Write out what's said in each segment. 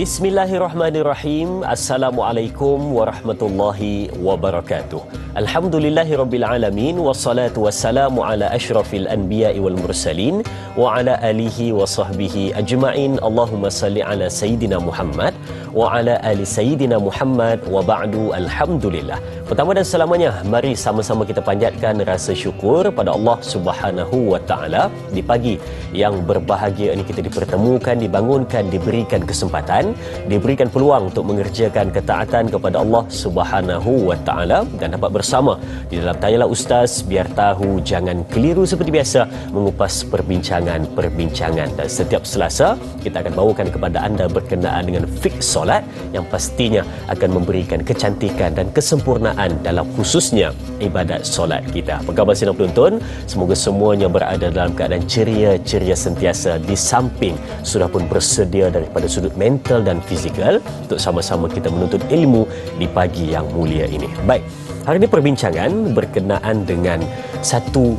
Bismillahirrahmanirrahim. Assalamualaikum warahmatullahi wabarakatuh. Alhamdulillahirabbil alamin wassalatu wassalamu ala asyrafil anbiya'i wal mursalin wa ala alihi wa sahbihi ajma'in. Allahumma salli ala sayyidina Muhammad wa ala ali sayyidina Muhammad wa ba'du. Alhamdulillah. Pertama dan selamanya, mari sama-sama kita panjatkan rasa syukur pada Allah Subhanahu wa taala di pagi yang berbahagia ini, kita dipertemukan, dibangunkan, diberikan kesempatan, diberikan peluang untuk mengerjakan ketaatan kepada Allah Subhanahu wa taala dan dapat bersama di dalam Tanyalah Ustaz, biar tahu jangan keliru, seperti biasa mengupas perbincangan. Dan setiap Selasa kita akan bawakan kepada anda berkenaan dengan fiqh solat yang pastinya akan memberikan kecantikan dan kesempurnaan dalam khususnya ibadat solat kita. Apa khabar sidang penonton? Semoga semuanya berada dalam keadaan ceria sentiasa, di samping sudah pun bersedia daripada sudut mental dan fizikal untuk sama-sama kita menuntut ilmu di pagi yang mulia ini. Baik, hari ini perbincangan berkenaan dengan satu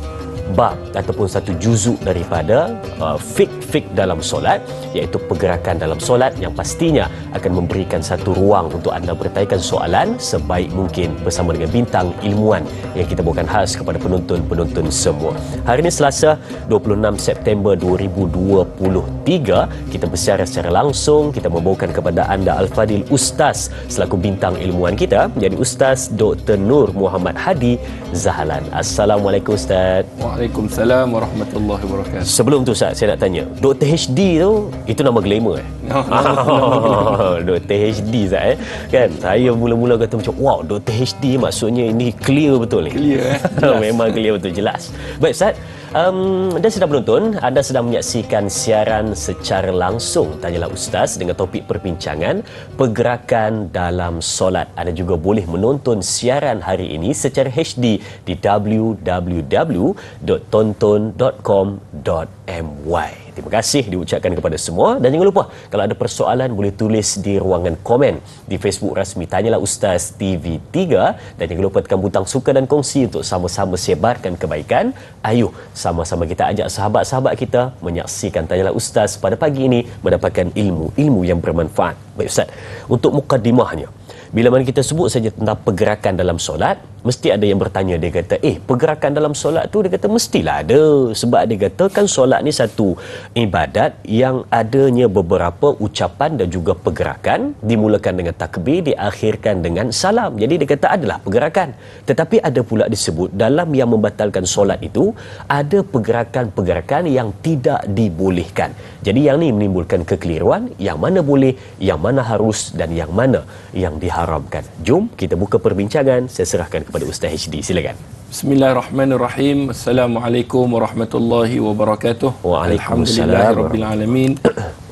bab ataupun satu juzuk daripada fiqh dalam solat, iaitu pergerakan dalam solat yang pastinya akan memberikan satu ruang untuk anda bertanyakan soalan sebaik mungkin bersama dengan bintang ilmuwan yang kita bawakan khas kepada penonton-penonton semua. Hari ini Selasa 26 September 2023, kita bersiaran secara langsung, kita membawakan kepada anda Al-Fadil Ustaz selaku bintang ilmuwan kita, jadi Ustaz Dr. Nur Muhammad Hadi Zahalan. Assalamualaikum Ustaz. Waalaikumsalam warahmatullahi wabarakatuh. Sebelum tu Ustaz, saya nak tanya, Dr. HD tu, itu nama glamour Dr. HD Ustaz kan? Saya mula-mula kata macam, wow, Dr. HD maksudnya ini clear betul ni. Clear Memang clear betul, jelas. Baik Ustaz, dan sedang menonton, anda sedang menyaksikan siaran secara langsung Tanyalah Ustaz dengan topik perbincangan pergerakan dalam solat. Anda juga boleh menonton siaran hari ini secara HD di www.tonton.com.my. Terima kasih diucapkan kepada semua, dan jangan lupa kalau ada persoalan boleh tulis di ruangan komen di Facebook rasmi Tanyalah Ustaz TV3, dan jangan lupa tekan butang suka dan kongsi untuk sama-sama sebarkan kebaikan. Ayuh sama-sama kita ajak sahabat-sahabat kita menyaksikan Tanyalah Ustaz pada pagi ini, mendapatkan ilmu yang bermanfaat. Baik Ustaz, untuk mukadimahnya, bila mana kita sebut saja tentang pergerakan dalam solat, mesti ada yang bertanya, dia kata, pergerakan dalam solat tu, dia kata mestilah ada. Sebab dia kata kan solat ni satu ibadat yang adanya beberapa ucapan dan juga pergerakan, dimulakan dengan takbir, diakhirkan dengan salam. Jadi dia kata adalah pergerakan. Tetapi ada pula disebut dalam yang membatalkan solat itu, ada pergerakan-pergerakan yang tidak dibolehkan. Jadi yang ni menimbulkan kekeliruan, yang mana boleh, yang mana harus, dan yang mana yang diharamkan. Jom kita buka perbincangan. Saya serahkan kepada Ustaz HD. Silakan. Bismillahirrahmanirrahim. Assalamualaikum warahmatullahi wabarakatuh. Alhamdulillahirabbil alamin.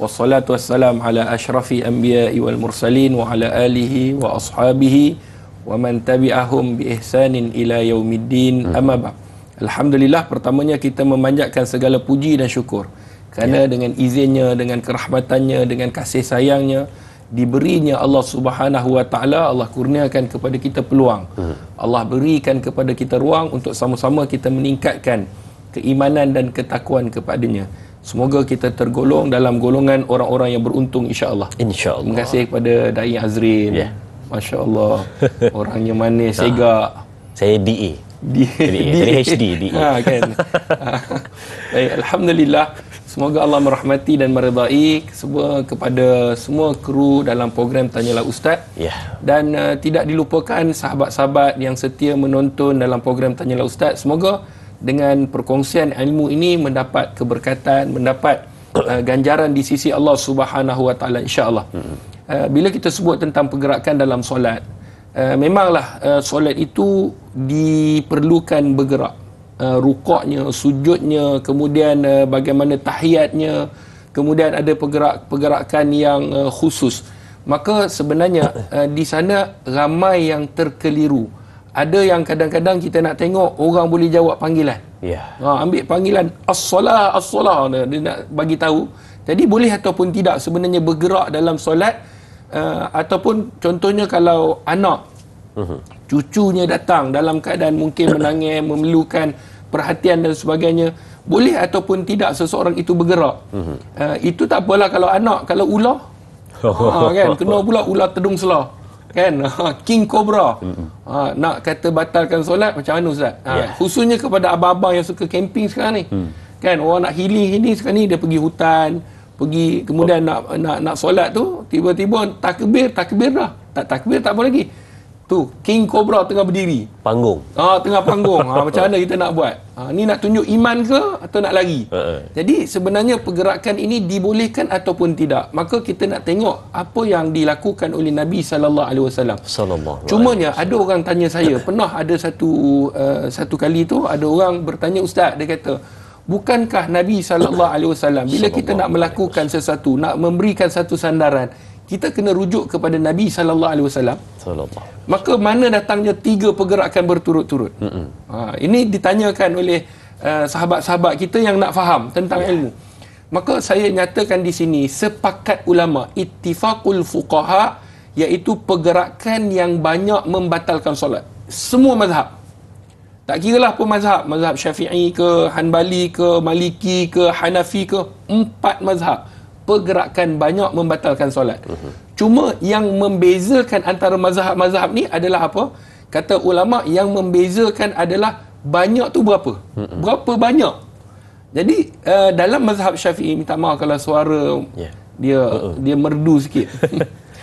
Wassalatu wassalam ala asyrafil anbiya'i wal mursalin wa ala alihi wa ashabihi wa man tabi'ahum bi ihsanin ila yaumiddin. Amma ba'd. Alhamdulillah, pertamanya kita memanjatkan segala puji dan syukur kerana dengan izinnya, dengan kerahmatannya, dengan kasih sayangnya, diberinya Allah Subhanahu wa taala, Allah kurniakan kepada kita peluang. Allah berikan kepada kita ruang untuk sama-sama kita meningkatkan keimanan dan ketakwaan kepadanya. Semoga kita tergolong dalam golongan orang-orang yang beruntung, insya-Allah. Insya-Allah. Terima kasih kepada Dai Azrin. Masya-Allah. Orangnya manis, segak. Saya DA. Dari HD DA. Kan. Baik, alhamdulillah. Semoga Allah merahmati dan meridai kepada semua kru dalam program Tanyalah Ustaz. Dan tidak dilupakan sahabat-sahabat yang setia menonton dalam program Tanyalah Ustaz. Semoga dengan perkongsian ilmu ini mendapat keberkatan, mendapat ganjaran di sisi Allah Subhanahu wa taala, insya-Allah. Bila kita sebut tentang pergerakan dalam solat, memanglah solat itu diperlukan bergerak. Rukuknya, sujudnya, kemudian bagaimana tahiyatnya, kemudian ada pergerakan yang khusus. Maka sebenarnya di sana ramai yang terkeliru. Ada yang kadang-kadang kita nak tengok orang boleh jawab panggilan. Ambil panggilan as-salah, as-salah, dia nak bagi tahu. Jadi boleh ataupun tidak sebenarnya bergerak dalam solat, ataupun contohnya kalau anak cucunya datang dalam keadaan mungkin menangis, memerlukan perhatian dan sebagainya, boleh ataupun tidak seseorang itu bergerak. Itu tak apalah kalau anak, kalau ular Kan, kena pula ular tedung selah. Kan, king cobra. Nak kata batalkan solat macam mana Ustaz? Khususnya kepada abang-abang yang suka camping sekarang ni. Kan, orang nak healing sekarang ni, dia pergi hutan, pergi kemudian nak solat tu, tiba-tiba takbir dah. Tak takbir tak apa lagi. Tu king cobra tengah berdiri, panggung. Tengah panggung. Macam mana kita nak buat? Ni nak tunjuk iman ke atau nak lari? Jadi sebenarnya pergerakan ini dibolehkan ataupun tidak. Maka kita nak tengok apa yang dilakukan oleh Nabi sallallahu alaihi wasallam. Cumanya ada orang tanya saya, pernah ada satu kali tu ada orang bertanya, Ustaz, dia kata, bukankah Nabi sallallahu alaihi wasallam bila kita nak melakukan sesuatu, nak memberikan satu sandaran, kita kena rujuk kepada Nabi sallallahu alaihi wasallam? Maka mana datangnya 3 pergerakan berturut-turut? Ini ditanyakan oleh sahabat-sahabat kita yang nak faham tentang ilmu. Maka saya nyatakan di sini, sepakat ulama, ittifaqul fuqaha, iaitu pergerakan yang banyak membatalkan solat. Semua mazhab. Tak kiralah apa mazhab, mazhab Syafi'i ke, Hanbali ke, Maliki ke, Hanafi ke, 4 mazhab. Pergerakan banyak membatalkan solat. Cuma yang membezakan antara mazhab-mazhab ni adalah apa? Kata ulama, yang membezakan adalah banyak tu berapa? Berapa banyak? Jadi dalam mazhab Syafi'i, minta maaf kalau suara dia merdu sikit.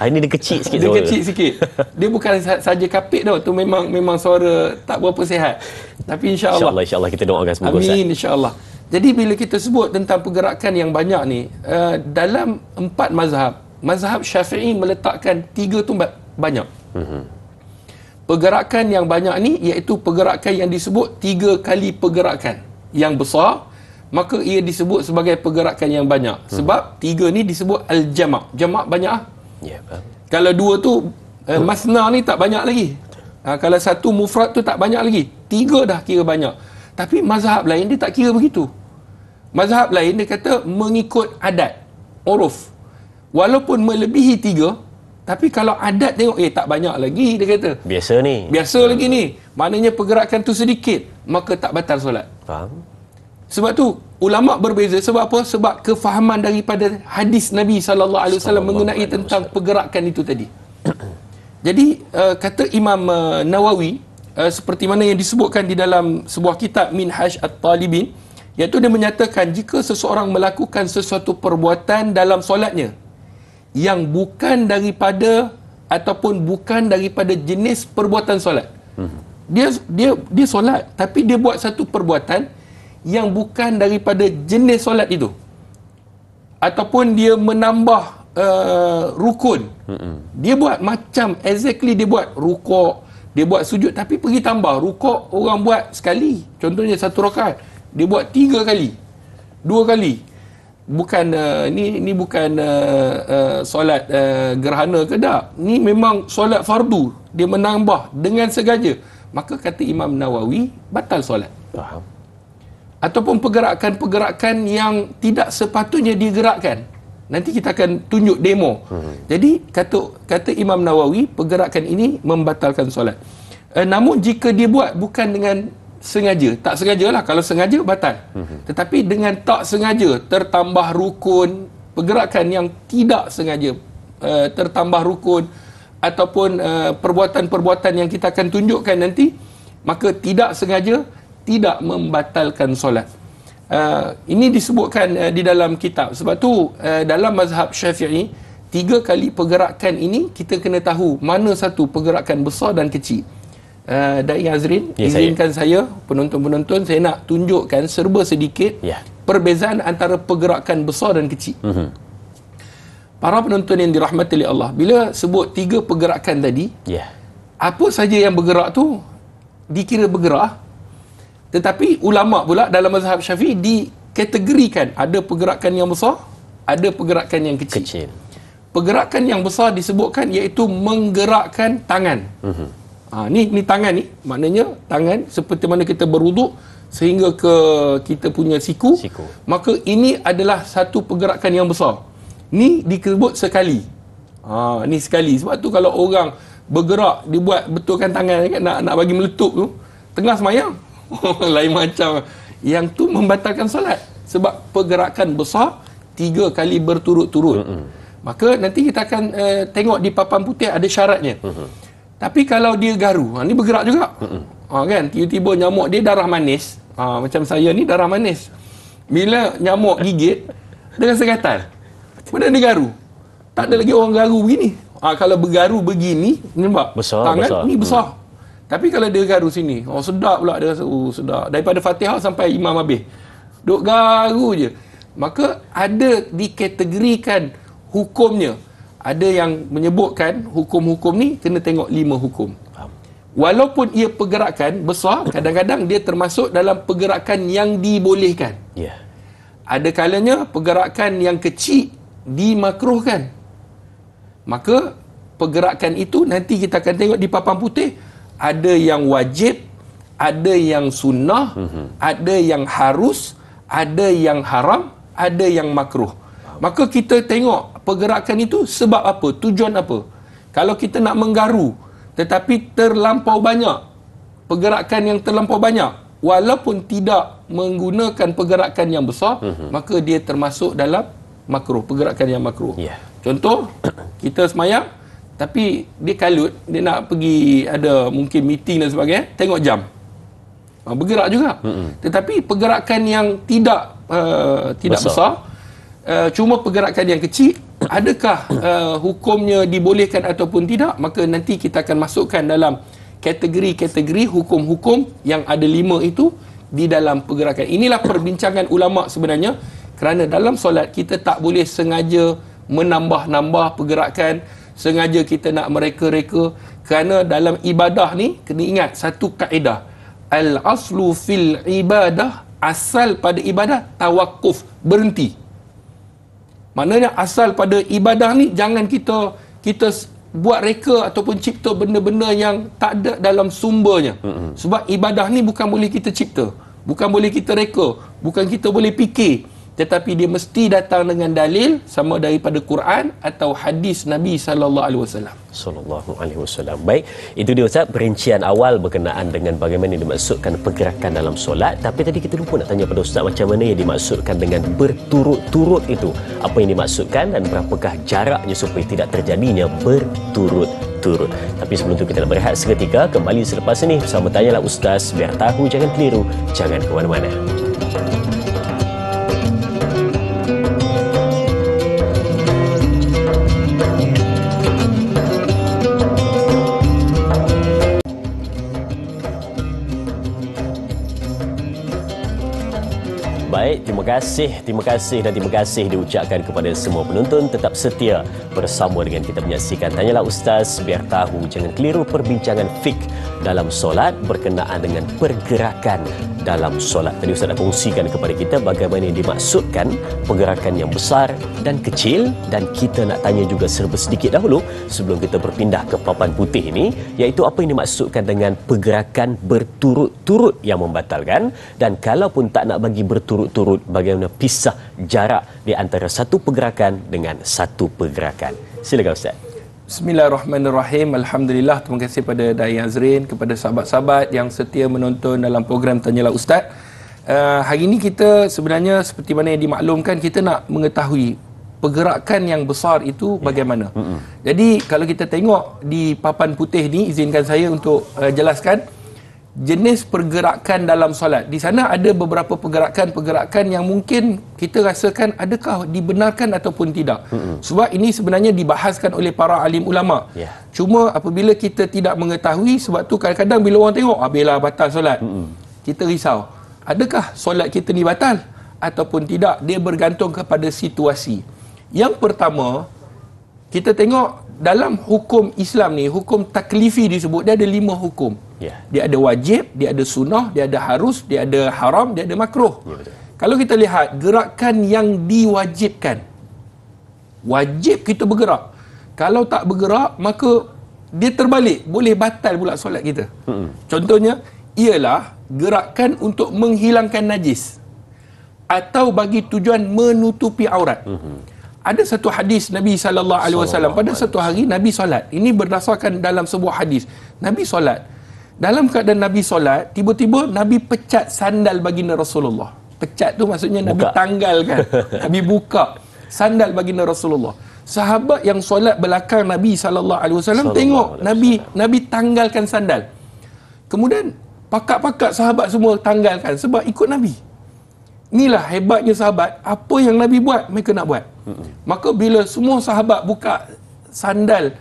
Hari ni dia kecil sikit. Dia kecil sikit. Dia bukan saja kapit tau. Tu memang suara tak berapa sihat. Tapi insya-Allah kita doakan semoga Ustaz. Amin, insya-Allah. Jadi bila kita sebut tentang pergerakan yang banyak ni, dalam 4 mazhab Syafi'i meletakkan 3 tu banyak. Pergerakan yang banyak ni iaitu pergerakan yang disebut 3 kali pergerakan yang besar, maka ia disebut sebagai pergerakan yang banyak. Sebab 3 ni disebut al-jama'. Jama' banyak. Kalau 2 tu masna ni tak banyak lagi. Kalau 1 mufrad tu tak banyak lagi. 3 dah kira banyak. Tapi mazhab lain dia tak kira begitu. Mazhab lain dia kata mengikut adat, uruf. Walaupun melebihi 3, tapi kalau adat tengok, tak banyak lagi, dia kata. Biasa lagi ni. Maknanya pergerakan tu sedikit, maka tak batal solat. Faham? Sebab tu ulama berbeza. Sebab apa? Sebab kefahaman daripada hadis Nabi sallallahu alaihi wasallam mengenai tentang pergerakan itu tadi. Jadi kata Imam Nawawi, seperti mana yang disebutkan di dalam sebuah kitab Minhaj At-Talibin, iaitu dia menyatakan jika seseorang melakukan sesuatu perbuatan dalam solatnya yang bukan daripada ataupun bukan daripada jenis perbuatan solat. Dia solat tapi dia buat satu perbuatan yang bukan daripada jenis solat itu, ataupun dia menambah rukun. Dia buat macam exactly, dia buat rukuk, dia buat sujud, tapi pergi tambah. Rukuk orang buat sekali, contohnya 1 rakaat, dia buat 3 kali, 2 kali. Bukan ni bukan solat gerhana ke tak, ni memang solat fardu, dia menambah dengan sengaja, maka kata Imam Nawawi batal solat. Faham? Ataupun pergerakan-pergerakan yang tidak sepatutnya digerakkan. Nanti kita akan tunjuk demo. Jadi kata Imam Nawawi, pergerakan ini membatalkan solat. Namun jika dia buat bukan dengan sengaja, tak sengaja lah, kalau sengaja batal. Tetapi dengan tak sengaja tertambah rukun, pergerakan yang tidak sengaja tertambah rukun, ataupun perbuatan-perbuatan yang kita akan tunjukkan nanti, maka tidak sengaja tidak membatalkan solat. Ini disebutkan di dalam kitab. Sebab tu dalam mazhab Syafi'i, 3 kali pergerakan ini kita kena tahu mana satu pergerakan besar dan kecil. Da'i Azrin, izinkan saya, penonton-penonton, saya nak tunjukkan serba sedikit perbezaan antara pergerakan besar dan kecil. Para penonton yang dirahmati oleh Allah, bila sebut 3 pergerakan tadi, apa saja yang bergerak tu dikira bergerak. Tetapi ulama pula dalam mazhab Syafi'i dikategorikan, ada pergerakan yang besar, ada pergerakan yang kecil. Pergerakan yang besar disebutkan iaitu menggerakkan tangan. Ni tangan ni, maknanya tangan seperti mana kita berwuduk sehingga ke kita punya siku. Maka ini adalah satu pergerakan yang besar. Ni disebut sekali. Ni sekali. Sebab tu kalau orang bergerak, dibuat betulkan tangan kan, nak bagi meletup tu, tengah semayang, lain macam. Yang tu membatalkan solat. Sebab pergerakan besar 3 kali berturut-turut. maka nanti kita akan tengok di papan putih ada syaratnya. Tapi kalau dia garu, ni bergerak juga. Kan, tiba-tiba nyamuk dia darah manis. Macam saya ni darah manis. Bila nyamuk gigit, dia rasa gatal. Kemudian dia garu. Tak ada lagi orang garu begini. Kalau bergaru begini, nampak? Tangan besar. Ni besar. Tapi kalau dia garu sini, sedap pula dia rasa, sedap. Daripada Fatihah sampai Imam habis. Duk garu je. Maka ada dikategorikan hukumnya. Ada yang menyebutkan hukum-hukum ni kena tengok 5 hukum. Walaupun ia pergerakan besar, kadang-kadang dia termasuk dalam pergerakan yang dibolehkan. Ada kalanya pergerakan yang kecil dimakruhkan. Maka pergerakan itu nanti kita akan tengok di papan putih. Ada yang wajib, ada yang sunnah, ada yang harus, ada yang haram, ada yang makruh. Maka kita tengok pergerakan itu sebab apa, tujuan apa. Kalau kita nak menggaru tetapi terlampau banyak, pergerakan yang terlampau banyak, walaupun tidak menggunakan pergerakan yang besar, maka dia termasuk dalam makruh, pergerakan yang makruh. Contoh, kita semayang tapi dia kalut, dia nak pergi ada mungkin meeting dan sebagainya, tengok jam, bergerak juga. Tetapi pergerakan yang tidak besar, cuma pergerakan yang kecil, adakah hukumnya dibolehkan ataupun tidak? Maka nanti kita akan masukkan dalam kategori-kategori hukum-hukum yang ada 5 itu di dalam pergerakan. Inilah perbincangan ulama sebenarnya, kerana dalam solat kita tak boleh sengaja menambah-nambah pergerakan, sengaja kita nak mereka-reka, kerana dalam ibadah ni kena ingat satu kaedah, al-aslu fil ibadah, asal pada ibadah tawakuf, berhenti. Maknanya asal pada ibadah ni jangan kita buat reka ataupun cipta benda-benda yang tak ada dalam sumbernya. Sebab ibadah ni bukan boleh kita cipta, bukan boleh kita reka, bukan kita boleh fikir, tetapi dia mesti datang dengan dalil sama daripada Quran atau hadis Nabi sallallahu alaihi wasallam. Baik, itu dia Ustaz perincian awal berkenaan dengan bagaimana dimaksudkan pergerakan dalam solat. Tapi tadi kita lupa nak tanya pada Ustaz macam mana yang dimaksudkan dengan berturut-turut itu. Apa yang dimaksudkan dan berapakah jaraknya supaya tidak terjadinya berturut-turut. Tapi sebelum itu kita nak berehat seketika, kembali selepas ini bersama Tanyalah Ustaz, biar tahu jangan keliru, jangan ke mana-mana. Baik, terima kasih diucapkan kepada semua penonton tetap setia bersama dengan kita menyaksikan Tanyalah Ustaz, biar tahu jangan keliru perbincangan fiqh dalam solat berkenaan dengan pergerakan dalam solat. Tadi Ustaz dah kongsikan kepada kita bagaimana yang dimaksudkan pergerakan yang besar dan kecil, dan kita nak tanya juga serba sedikit dahulu sebelum kita berpindah ke papan putih ini, iaitu apa yang dimaksudkan dengan pergerakan berturut-turut yang membatalkan, dan kalaupun tak nak bagi berturut-turut, bagaimana pisah jarak di antara satu pergerakan dengan satu pergerakan. Silakan Ustaz. Bismillahirrahmanirrahim. Alhamdulillah, terima kasih pada Dai Azrin, kepada sahabat-sahabat yang setia menonton dalam program Tanyalah Ustaz. Hari ini kita sebenarnya seperti mana yang dimaklumkan, kita nak mengetahui pergerakan yang besar itu bagaimana. Jadi kalau kita tengok di papan putih ni, izinkan saya untuk jelaskan jenis pergerakan dalam solat. Di sana ada beberapa pergerakan yang mungkin kita rasakan adakah dibenarkan ataupun tidak. Sebab ini sebenarnya dibahaskan oleh para alim ulama. Cuma apabila kita tidak mengetahui, sebab tu kadang-kadang bila orang tengok habislah batal solat, kita risau, adakah solat kita ni batal ataupun tidak. Dia bergantung kepada situasi. Yang pertama, kita tengok dalam hukum Islam ni, hukum taklifi disebut, dia ada 5 hukum. Dia ada wajib, dia ada sunnah, dia ada harus, dia ada haram, dia ada makruh. Kalau kita lihat gerakan yang diwajibkan, wajib kita bergerak. Kalau tak bergerak, maka dia terbalik, boleh batal pula solat kita. Contohnya ialah gerakan untuk menghilangkan najis atau bagi tujuan menutupi aurat. Ada satu hadis Nabi SAW, pada satu hari Nabi solat. Ini berdasarkan dalam sebuah hadis. Nabi solat. Dalam keadaan Nabi solat, tiba-tiba Nabi pecat sandal baginda Rasulullah. Pecat tu maksudnya Nabi tanggalkan. Nabi buka sandal baginda Rasulullah. sahabat yang solat belakang Nabi SAW tengok Nabi tanggalkan sandal. Kemudian pakak-pakak sahabat semua tanggalkan sebab ikut Nabi. Inilah hebatnya sahabat. Apa yang Nabi buat, mereka nak buat. Maka bila semua sahabat buka sandal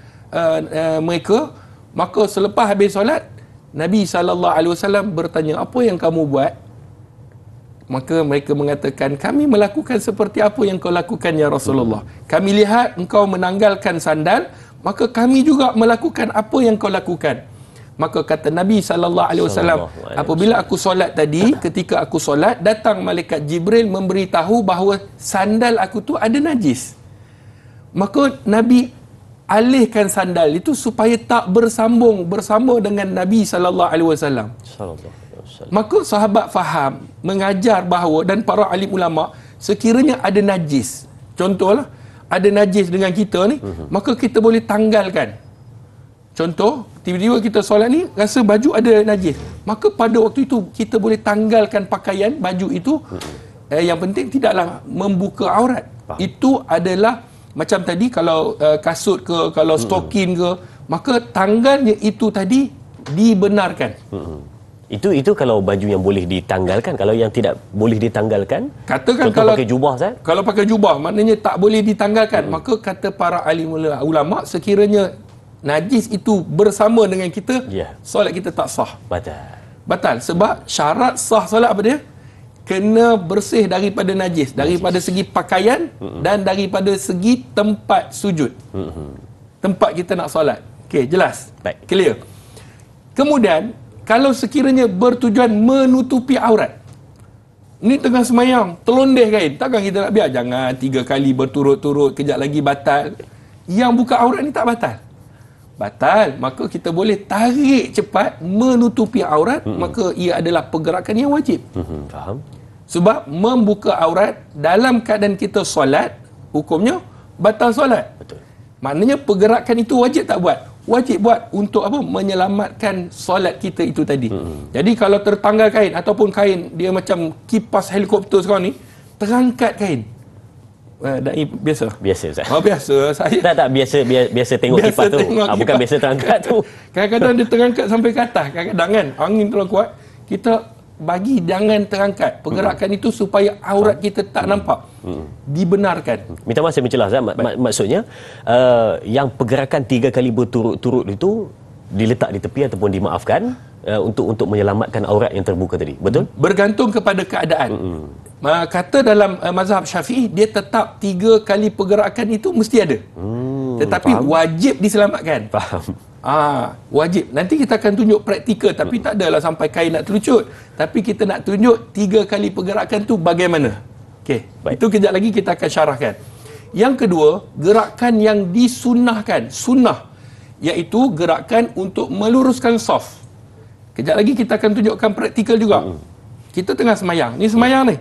mereka, maka selepas habis solat, Nabi SAW bertanya, apa yang kamu buat? Maka mereka mengatakan, kami melakukan seperti apa yang kau lakukan ya Rasulullah. Kami lihat engkau menanggalkan sandal, maka kami juga melakukan apa yang kau lakukan. Maka kata Nabi SAW, apabila aku solat tadi, ketika aku solat, datang malaikat Jibril memberitahu bahawa sandal aku tu ada najis. Maka Nabi alihkan sandal itu supaya tak bersama dengan Nabi SAW. Maka sahabat faham, mengajar bahawa, dan para alim ulama, sekiranya ada najis, contohlah ada najis dengan kita ni, maka kita boleh tanggalkan. Contoh, tiba-tiba kita solat ni rasa baju ada najis, maka pada waktu itu kita boleh tanggalkan pakaian baju itu. Yang penting tidaklah membuka aurat. Itu adalah macam tadi, kalau kasut ke, kalau stokin ke, maka tanggalnya itu tadi dibenarkan. Itu kalau baju yang boleh ditanggalkan. Kalau yang tidak boleh ditanggalkan, katakan contoh kalau pakai jubah, Ustaz? Kalau pakai jubah maknanya tak boleh ditanggalkan. Maka kata para alim ulama, sekiranya najis itu bersama dengan kita, solat kita tak sah. Batal. Sebab syarat sah solat apa dia? Kena bersih daripada najis, daripada segi pakaian dan daripada segi tempat sujud. Tempat kita nak solat. Okey, jelas? Baik. Clear. Kemudian, kalau sekiranya bertujuan menutupi aurat, ni tengah semayang, terlondeh kain, takkan kita nak biar? Jangan 3 kali berturut-turut, kejap lagi batal. Yang buka aurat ni tak batal. Batal, maka kita boleh tarik cepat menutupi aurat, maka ia adalah pergerakan yang wajib. Faham? Sebab membuka aurat dalam keadaan kita solat, hukumnya batal solat. Betul. Maknanya pergerakan itu wajib tak buat? Wajib buat untuk apa? Menyelamatkan solat kita itu tadi. Jadi kalau tertanggal kain, ataupun kain dia macam kipas helikopter sekarang ni, terangkat kain. Dai biasa. Biasa, Ustaz. Biasa. Saya tak biasa tengok kipas tu. Bukan biasa terangkat tu. Kadang-kadang dia terangkat sampai ke atas. Kadang-kadang kan angin terlalu kuat, kita bagi jangan terangkat. Pergerakan itu supaya aurat kita tak nampak. Dibenarkan. Minta maaf saya mencelah, Ustaz. Maksudnya yang pergerakan 3 kali berturut-turut itu diletak di tepi ataupun dimaafkan untuk menyelamatkan aurat yang terbuka tadi. Betul? Bergantung kepada keadaan. Kata dalam mazhab Syafi'i, dia tetap 3 kali pergerakan itu mesti ada. Tetapi wajib diselamatkan. Faham. Wajib. Nanti kita akan tunjuk praktikal, tapi tak adalah sampai kain nak terlucut. Tapi kita nak tunjuk 3 kali pergerakan tu bagaimana. Okey. Itu kejap lagi kita akan syarahkan. Yang kedua, gerakan yang disunnahkan. Sunnah, iaitu gerakan untuk meluruskan saf. Kejap lagi kita akan tunjukkan praktikal juga. Kita tengah semayang. Ni semayang ni.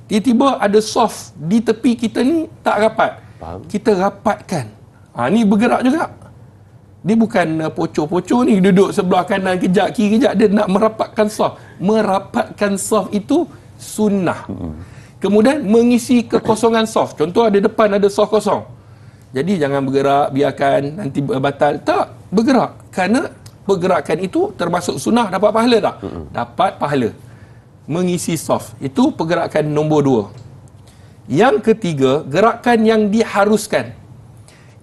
Tiba-tiba ada saf di tepi kita ni tak rapat. Kita rapatkan. Ni bergerak juga. Dia bukan pocor-pocor ni, duduk sebelah kanan kejap, kiri kejap. Dia nak merapatkan saf. Merapatkan saf itu sunnah. Kemudian mengisi kekosongan saf. Contoh ada depan ada saf kosong. Jadi jangan bergerak, biarkan nanti batal. Tak, bergerak. Kerana pergerakan itu termasuk sunnah. Dapat pahala tak? Dapat pahala. Mengisi saf. Itu pergerakan nombor 2. Yang ketiga, gerakan yang diharuskan.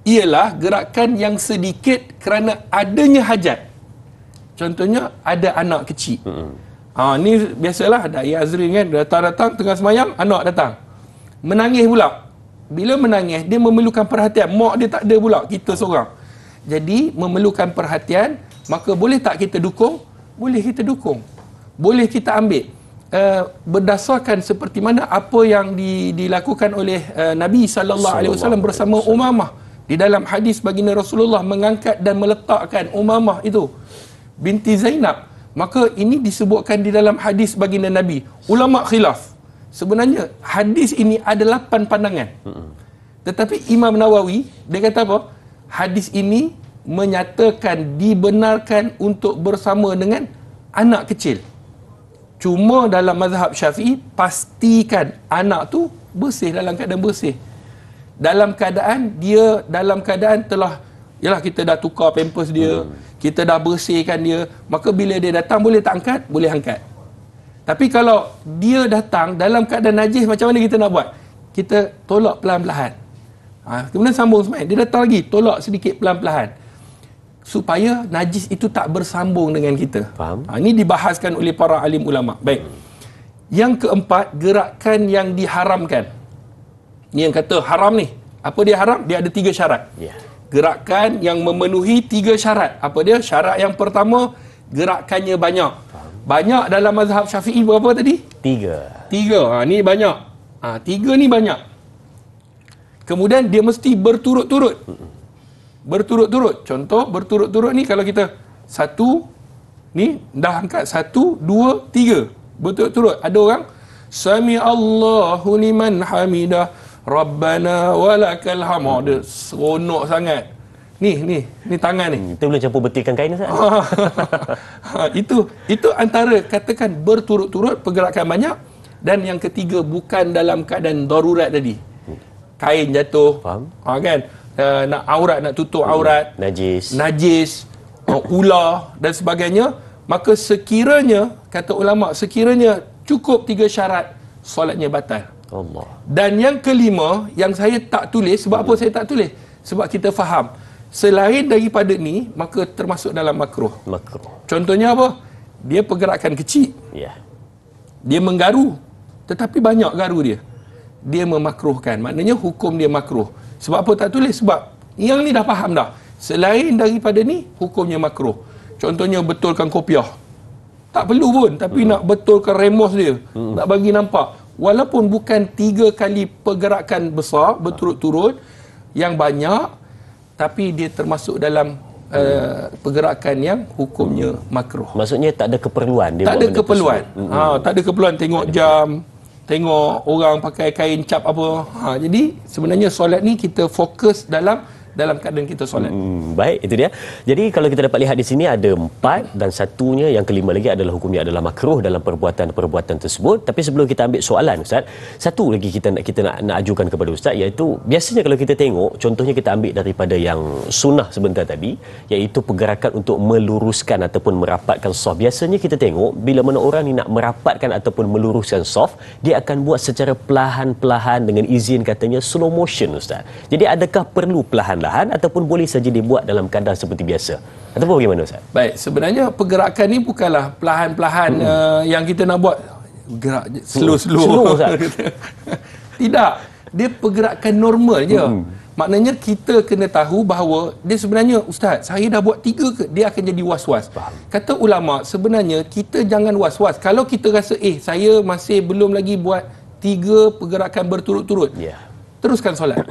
Ialah gerakan yang sedikit kerana adanya hajat. Contohnya, ada anak kecil. Ni biasalah, Dai Azrin kan, datang-datang tengah semayang, anak datang. Menangis pula. Bila menangis, dia memerlukan perhatian. Mak dia tak ada pula, kita seorang. Jadi, memerlukan perhatian, maka boleh tak kita dukung? Boleh kita dukung. Boleh kita ambil. Berdasarkan seperti mana apa yang dilakukan oleh Nabi SAW bersama Umamah. Di dalam hadis baginda Rasulullah mengangkat dan meletakkan Umamah itu binti Zainab. Maka ini disebutkan di dalam hadis baginda Nabi. Ulama khilaf. Sebenarnya hadis ini ada 8 pandangan. Tetapi Imam Nawawi, dia kata apa? Hadis ini menyatakan dibenarkan untuk bersama dengan anak kecil. Cuma dalam mazhab Syafi'i, pastikan anak tu bersih, dalam keadaan bersih. dalam keadaan telah, yalah, kita dah tukar pampers dia, kita dah bersihkan dia, maka bila dia datang boleh tak angkat? Boleh angkat. Tapi kalau dia datang dalam keadaan najis, macam mana kita nak buat? Kita tolak pelan-pelan. Kemudian sambung semai. Dia datang lagi, tolak sedikit pelan-pelan. Supaya najis itu tak bersambung dengan kita. Faham? Ini dibahaskan oleh para alim ulama. Baik. Yang keempat, gerakan yang diharamkan. Ni yang kata haram ni. Apa dia haram? Dia ada 3 syarat. Yeah. Gerakan yang memenuhi 3 syarat. Apa dia? Syarat yang pertama, gerakannya banyak. Banyak dalam mazhab Syafi'i berapa tadi? 3. Ni banyak. 3 ni banyak. Kemudian dia mesti berturut-turut. Berturut-turut. Contoh berturut-turut ni kalau kita satu, ni dah angkat 1, 2, 3. Berturut-turut. Ada orang Sami Allahu liman hamidah Rabbana walakal hamd. Dia seronok sangat. Ni tangan ni. Kita boleh campur betilkan kain, Ustaz. Itu antara, katakan berturut-turut, pergerakan banyak. Dan yang ketiga, bukan dalam keadaan darurat tadi. Kain jatuh. Faham? Kan? Nak aurat, nak tutup aurat. Najis. Ular dan sebagainya. Maka sekiranya, kata ulama, sekiranya cukup 3 syarat, solatnya batal. Allah. Dan yang kelima, yang saya tak tulis, sebab apa saya tak tulis? Sebab kita faham, selain daripada ni, maka termasuk dalam makruh. Contohnya apa? Dia pergerakan kecil. Dia menggaru, tetapi banyak garu dia. Dia memakruhkan. Maknanya hukum dia makruh. Sebab apa tak tulis? Sebab yang ni dah faham dah. Selain daripada ni, hukumnya makruh. Contohnya betulkan kopiah. Tak perlu pun, tapi nak betulkan remos dia. Nak bagi nampak. Walaupun bukan 3 kali pergerakan besar berturut-turut yang banyak, tapi dia termasuk dalam pergerakan yang hukumnya makruh. Maksudnya tak ada keperluan dia. Tak ada keperluan. Tak ada keperluan tengok jam, tengok orang pakai kain cap apa. Jadi sebenarnya solat ni kita fokus dalam keadaan kita solat. Baik, itu dia. Jadi kalau kita dapat lihat di sini ada 4 dan satunya yang kelima lagi adalah hukumnya adalah makruh dalam perbuatan-perbuatan tersebut. Tapi sebelum kita ambil soalan, Ustaz, satu lagi kita nak ajukan kepada Ustaz, iaitu biasanya kalau kita tengok, contohnya kita ambil daripada yang sunnah sebentar tadi, iaitu pergerakan untuk meluruskan ataupun merapatkan saf. Biasanya kita tengok bila mana orang ni nak merapatkan ataupun meluruskan saf, dia akan buat secara perlahan-perlahan dengan izin katanya slow motion, Ustaz. Jadi adakah perlu perlahan ataupun boleh saja dibuat dalam kadar seperti biasa, ataupun bagaimana, Ustaz? Baik, sebenarnya pergerakan ni bukanlah perlahan-perlahan yang kita nak buat gerak slow-slow. Tidak, dia pergerakan normal je. Maknanya kita kena tahu bahawa dia sebenarnya, Ustaz, saya dah buat 3 ke, dia akan jadi was-was. Kata ulama, sebenarnya kita jangan was-was. Kalau kita rasa saya masih belum lagi buat 3 pergerakan berturut-turut, teruskan solat.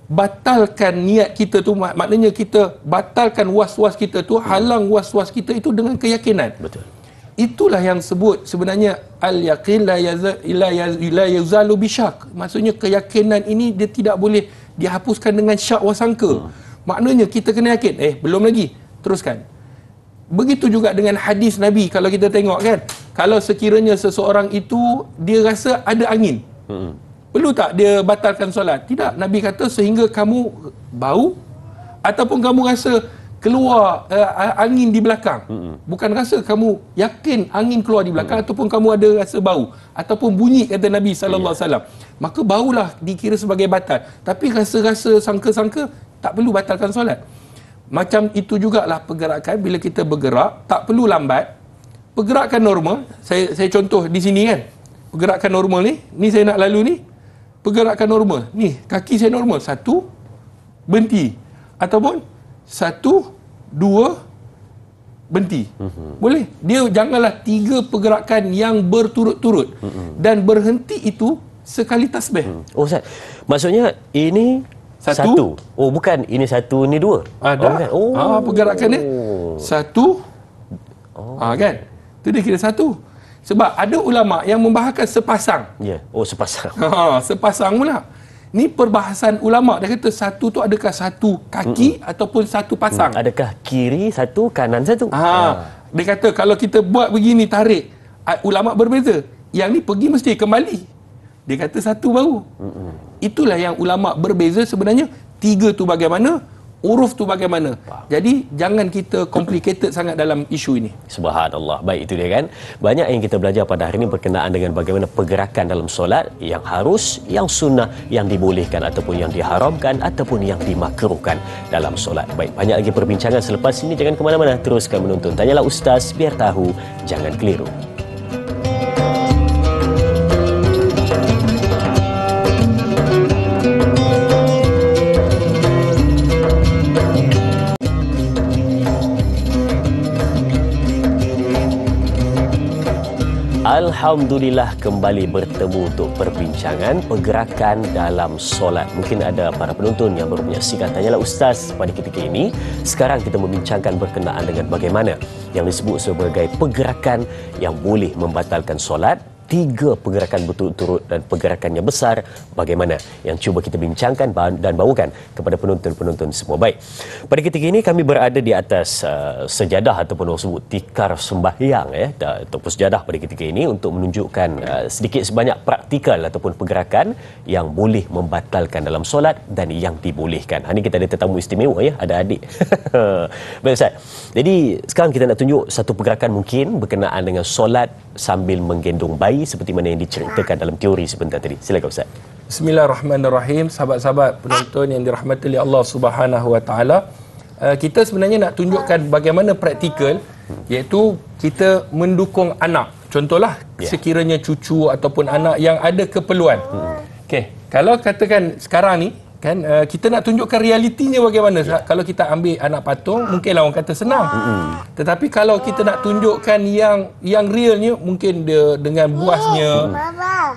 Batalkan niat kita tu, maknanya kita batalkan was-was kita tu, halang was-was kita itu dengan keyakinan. Betul. Itulah yang sebut sebenarnya al-yaqin la yuzalu bisyak. Maksudnya keyakinan ini dia tidak boleh dihapuskan dengan syak wasangka. Maknanya kita kena yakin, belum lagi, teruskan. Begitu juga dengan hadis Nabi, kalau kita tengok kan, kalau sekiranya seseorang itu dia rasa ada angin, perlu tak dia batalkan solat? Tidak. Nabi kata sehingga kamu bau ataupun kamu rasa keluar angin di belakang. Bukan rasa, kamu yakin angin keluar di belakang ataupun kamu ada rasa bau ataupun bunyi, kata Nabi SAW. Maka baulah dikira sebagai batal. Tapi rasa-rasa sangka-sangka tak perlu batalkan solat. Macam itu jugalah pergerakan. Bila kita bergerak tak perlu lambat. Pergerakan normal. Saya contoh di sini kan. Pergerakan normal ni saya nak lalu ni. Pergerakan normal. Ni, kaki saya normal. 1, berhenti. Ataupun 1, 2, berhenti. Boleh. Dia janganlah 3 pergerakan yang berturut-turut. Dan berhenti itu sekali tasbih. Oh, Ustaz. Maksudnya ini 1. Oh, bukan. Ini 1, ini 2. Ada. Pergerakan dia 1. Kan? Itu dia kira 1. Sebab ada ulama yang membahaskan sepasang. Sepasang. Sepasang pula. Ni perbahasan ulama. Dia kata 1 tu adakah 1 kaki ataupun 1 pasang. Adakah kiri 1, kanan 1. Dia kata kalau kita buat begini, tarik, ulama berbeza. Yang ni pergi mesti kembali. Dia kata satu baru. Itulah yang ulama berbeza sebenarnya. 3 tu bagaimana, huruf tu bagaimana. Jadi jangan kita complicated sangat dalam isu ini. Subhanallah. Baik, itu dia kan. Banyak yang kita belajar pada hari ini berkenaan dengan bagaimana pergerakan dalam solat yang harus, yang sunnah, yang dibolehkan ataupun yang diharamkan ataupun yang dimakruhkan dalam solat. Baik, banyak lagi perbincangan selepas ini. Jangan ke mana-mana, teruskan menonton Tanyalah Ustaz, biar tahu, jangan keliru. Alhamdulillah kembali bertemu untuk perbincangan pergerakan dalam solat. Mungkin ada para penonton yang baru menyaksikan Tanyalah Ustaz pada ketika ini. Sekarang kita membincangkan berkenaan dengan bagaimana yang disebut sebagai pergerakan yang boleh membatalkan solat. 3 pergerakan berturut-turut dan pergerakannya besar. Bagaimana yang cuba kita bincangkan dan bawakan kepada penonton-penonton semua. Baik, pada ketika ini kami berada di atas sejadah ataupun orang sebut tikar sembahyang ataupun sejadah pada ketika ini untuk menunjukkan sedikit sebanyak praktikal ataupun pergerakan yang boleh membatalkan dalam solat dan yang dibolehkan. Hari ini kita ada tetamu istimewa, ada adik. Baik Ustaz. Jadi sekarang kita nak tunjuk satu pergerakan mungkin berkenaan dengan solat sambil menggendong bayi seperti mana yang diceritakan dalam teori sebentar tadi. Silakan Ustaz. Bismillahirrahmanirrahim. Sahabat-sahabat penonton yang dirahmati oleh Allah Subhanahu Wa Taala, kita sebenarnya nak tunjukkan bagaimana praktikal, iaitu kita mendukung anak. Contohlah sekiranya cucu ataupun anak yang ada keperluan. Okey, kalau katakan sekarang ni kan kita nak tunjukkan realitinya bagaimana. Kalau kita ambil anak patung, mungkinlah orang kata senang. Tetapi kalau kita nak tunjukkan yang realnya, mungkin dia dengan buasnya,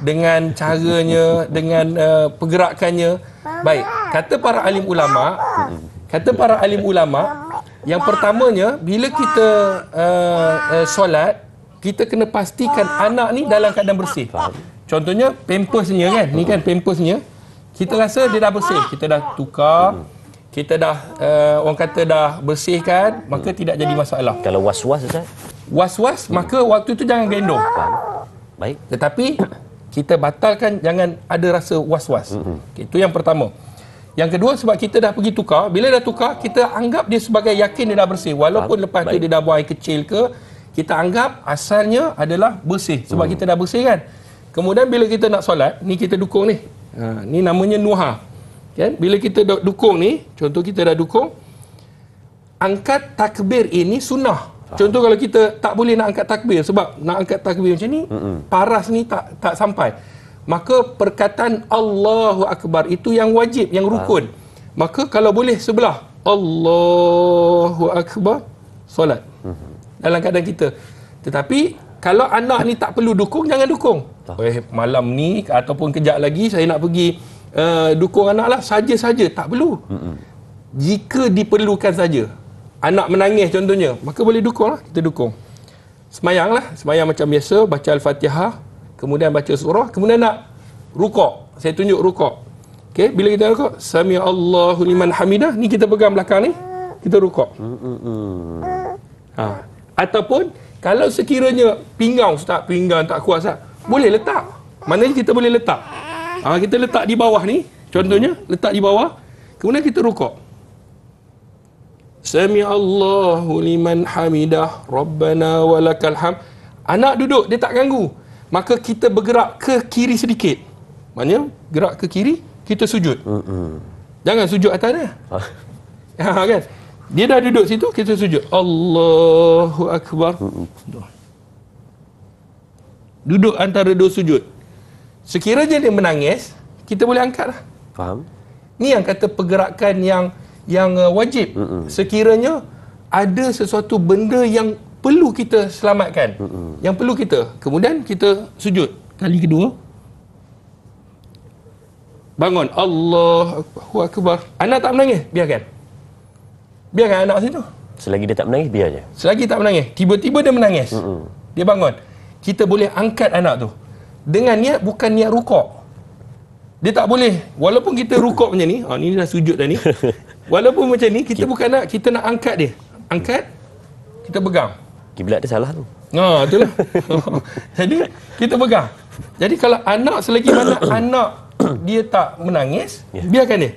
dengan caranya, dengan pergerakannya. Baik, kata para alim ulama, yang pertamanya bila kita solat, kita kena pastikan anak ni dalam keadaan bersih. Contohnya pampersnya kan, ni kan pampersnya. Kita rasa dia dah bersih, kita dah tukar, kita dah orang kata dah bersihkan, maka tidak jadi masalah. Kalau was-was Ustaz? Was-was, maka waktu tu jangan gendong. Baik. Tetapi kita batalkan jangan ada rasa was-was. Itu yang pertama. Yang kedua, sebab kita dah pergi tukar, bila dah tukar, kita anggap dia sebagai yakin dia dah bersih. Walaupun lepas tu dia dah buang air kecil ke, kita anggap asalnya adalah bersih. Sebab kita dah bersih kan. Kemudian bila kita nak solat, ni kita dukung ni. Ni namanya nuha. Kan? Bila kita dukung ni, contoh kita dah dukung, angkat takbir ini sunnah. Contoh kalau kita tak boleh nak angkat takbir, sebab nak angkat takbir macam ni, paras ni tak sampai. Maka perkataan Allahu Akbar itu yang wajib, yang rukun. Maka kalau boleh sebelah Allahu Akbar, solat. Dalam keadaan kita. Tetapi kalau anak ni tak perlu dukung, jangan dukung. Malam ni ataupun kejap lagi saya nak pergi dukung anak lah, saja-saja, tak perlu. Jika diperlukan saja, anak menangis contohnya, maka boleh dukung lah, kita dukung. Semayang lah, semayang macam biasa, baca Al-Fatihah, kemudian baca surah, kemudian nak rukuk, saya tunjuk rukuk. Okay, bila kita rukuk, Sami Allahu liman hamidah, ni kita pegang belakang ni, kita rukuk. Ataupun kalau sekiranya pinggang tak kuat Ustaz, boleh letak. Maknanya kita boleh letak. Kita letak di bawah ni, contohnya letak di bawah, kemudian kita rukuk. Sami Allahu liman hamidah, Rabbana walakal hamd. Anak duduk, dia tak ganggu. Maka kita bergerak ke kiri sedikit. Maknanya gerak ke kiri, kita sujud. Jangan sujud atas dia. Kan? Dia dah duduk situ, kita sujud. Allahu Akbar. Duduk antara dua sujud. Sekiranya dia menangis, kita boleh angkat lah. Faham? Ni yang kata pergerakan yang wajib. Sekiranya ada sesuatu benda yang perlu kita selamatkan. Yang perlu kita. Kemudian kita sujud. Kali kedua. Bangun. Allahu Akbar. Anak tak menangis, biarkan. Biarkan anak situ. Selagi dia tak menangis, biar je. Selagi tak menangis. Tiba-tiba dia menangis. Dia bangun. Kita boleh angkat anak tu. Dengan niat, bukan niat rukuk. Dia tak boleh. Walaupun kita rukuk macam ni. Ni dah sujud dah ni. Walaupun macam ni, kita bukan nak, kita nak angkat dia. Angkat, kita pegang. Kiblat dia salah tu. Itulah. Jadi, kita pegang. Jadi kalau anak, selagi mana anak dia tak menangis, biarkan dia.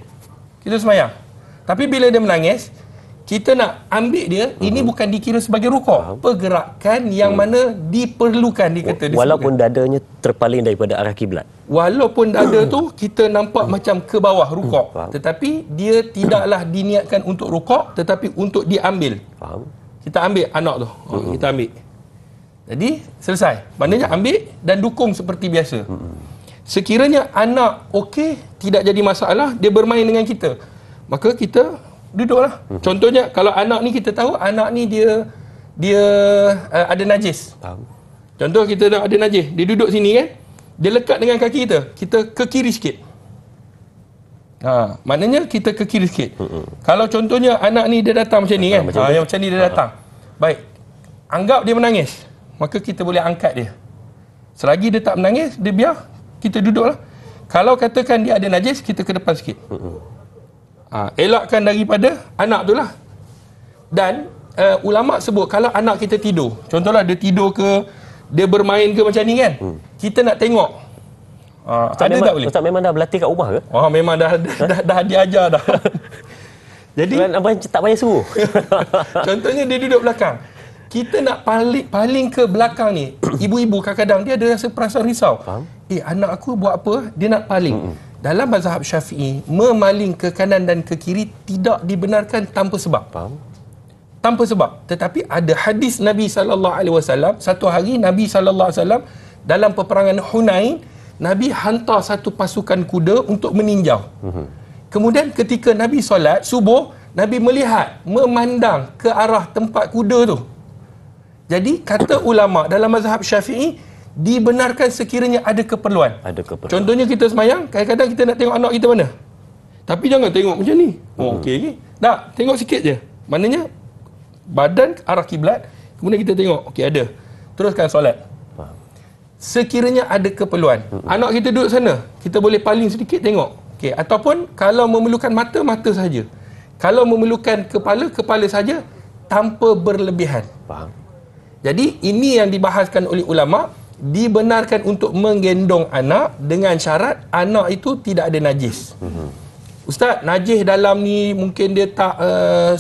Kita sembahyang. Tapi bila dia menangis, kita nak ambil dia, ini bukan dikira sebagai rukuk. Pergerakan yang mana diperlukan, dikata. Walaupun dadanya terpaling daripada arah kiblat. Walaupun dada tu kita nampak macam ke bawah rukuk. Tetapi dia tidaklah diniatkan untuk rukuk, tetapi untuk diambil. Faham. Kita ambil anak tu. Kita ambil. Jadi selesai. Maknanya ambil dan dukung seperti biasa. Sekiranya anak okey, tidak jadi masalah, dia bermain dengan kita, maka kita duduklah. Contohnya kalau anak ni kita tahu anak ni dia ada najis. Contoh kita dah ada najis, dia duduk sini kan, dia lekat dengan kaki kita, kita ke kiri sikit. Maknanya kita ke kiri sikit. Kalau contohnya anak ni dia datang macam ni kan, yang macam ni dia datang. Baik, anggap dia menangis, maka kita boleh angkat dia. Selagi dia tak menangis, dia biar, kita duduklah. Kalau katakan dia ada najis, kita ke depan sikit. Elakkan daripada anak tu lah. Dan ulama' sebut kalau anak kita tidur, contohlah dia tidur ke, dia bermain ke macam ni kan, kita nak tengok. Ustaz, ada tak boleh? Ustaz memang dah berlatih kat rumah ke? Memang dah diajar dah. Jadi abang tak payah suruh. Contohnya dia duduk belakang, kita nak paling ke belakang ni, ibu-ibu kadang-kadang dia ada rasa perasaan risau. Anak aku buat apa, dia nak paling. Dalam mazhab Syafi'i, memaling ke kanan dan ke kiri tidak dibenarkan tanpa sebab. Tanpa sebab. Tetapi ada hadis Nabi SAW, satu hari Nabi SAW dalam peperangan Hunain, Nabi hantar satu pasukan kuda untuk meninjau. Kemudian ketika Nabi solat subuh, Nabi melihat, memandang ke arah tempat kuda tu. Jadi kata ulama dalam mazhab Syafi'i, dibenarkan sekiranya ada keperluan. Contohnya kita semayang, kadang-kadang kita nak tengok anak kita mana, tapi jangan tengok macam ni. Okey. Tak, tengok sikit je. Maknanya badan ke arah kiblat, kemudian kita tengok, okey ada. Teruskan solat. Sekiranya ada keperluan, anak kita duduk sana, kita boleh paling sedikit tengok. Okey, ataupun kalau memerlukan mata, mata saja. Kalau memerlukan kepala, kepala saja, tanpa berlebihan. Jadi ini yang dibahaskan oleh ulama, dibenarkan untuk menggendong anak dengan syarat anak itu tidak ada najis. Ustaz, najis dalam ni mungkin dia tak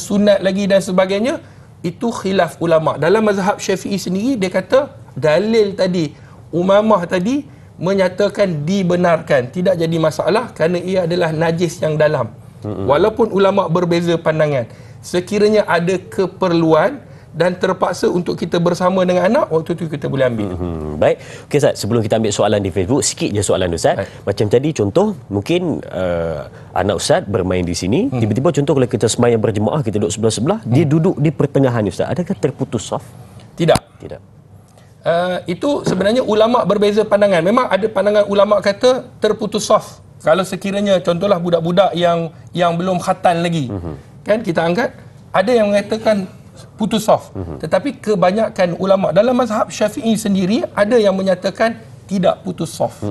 sunat lagi dan sebagainya, itu khilaf ulama. Dalam mazhab Syafi'i sendiri, dia kata dalil tadi, Umamah tadi menyatakan dibenarkan, tidak jadi masalah kerana ia adalah najis yang dalam. Walaupun ulama berbeza pandangan, sekiranya ada keperluan dan terpaksa untuk kita bersama dengan anak, waktu tu kita boleh ambil. Baik. Okey Ustaz, sebelum kita ambil soalan di Facebook, sikit je soalan Ustaz. Macam tadi contoh, mungkin anak Ustaz bermain di sini, tiba-tiba contoh kalau kita sembahyang berjemaah, kita duduk sebelah-sebelah, dia duduk di pertengahan Ustaz. Adakah terputus saf? Tidak. Tidak. Itu sebenarnya ulama berbeza pandangan. Memang ada pandangan ulama kata terputus saf. Kalau sekiranya contohlah budak-budak yang belum khatan lagi, kan kita angkat, ada yang mengatakan putus saf. Tetapi kebanyakan ulama dalam mazhab Syafi'i sendiri ada yang menyatakan tidak putus saf.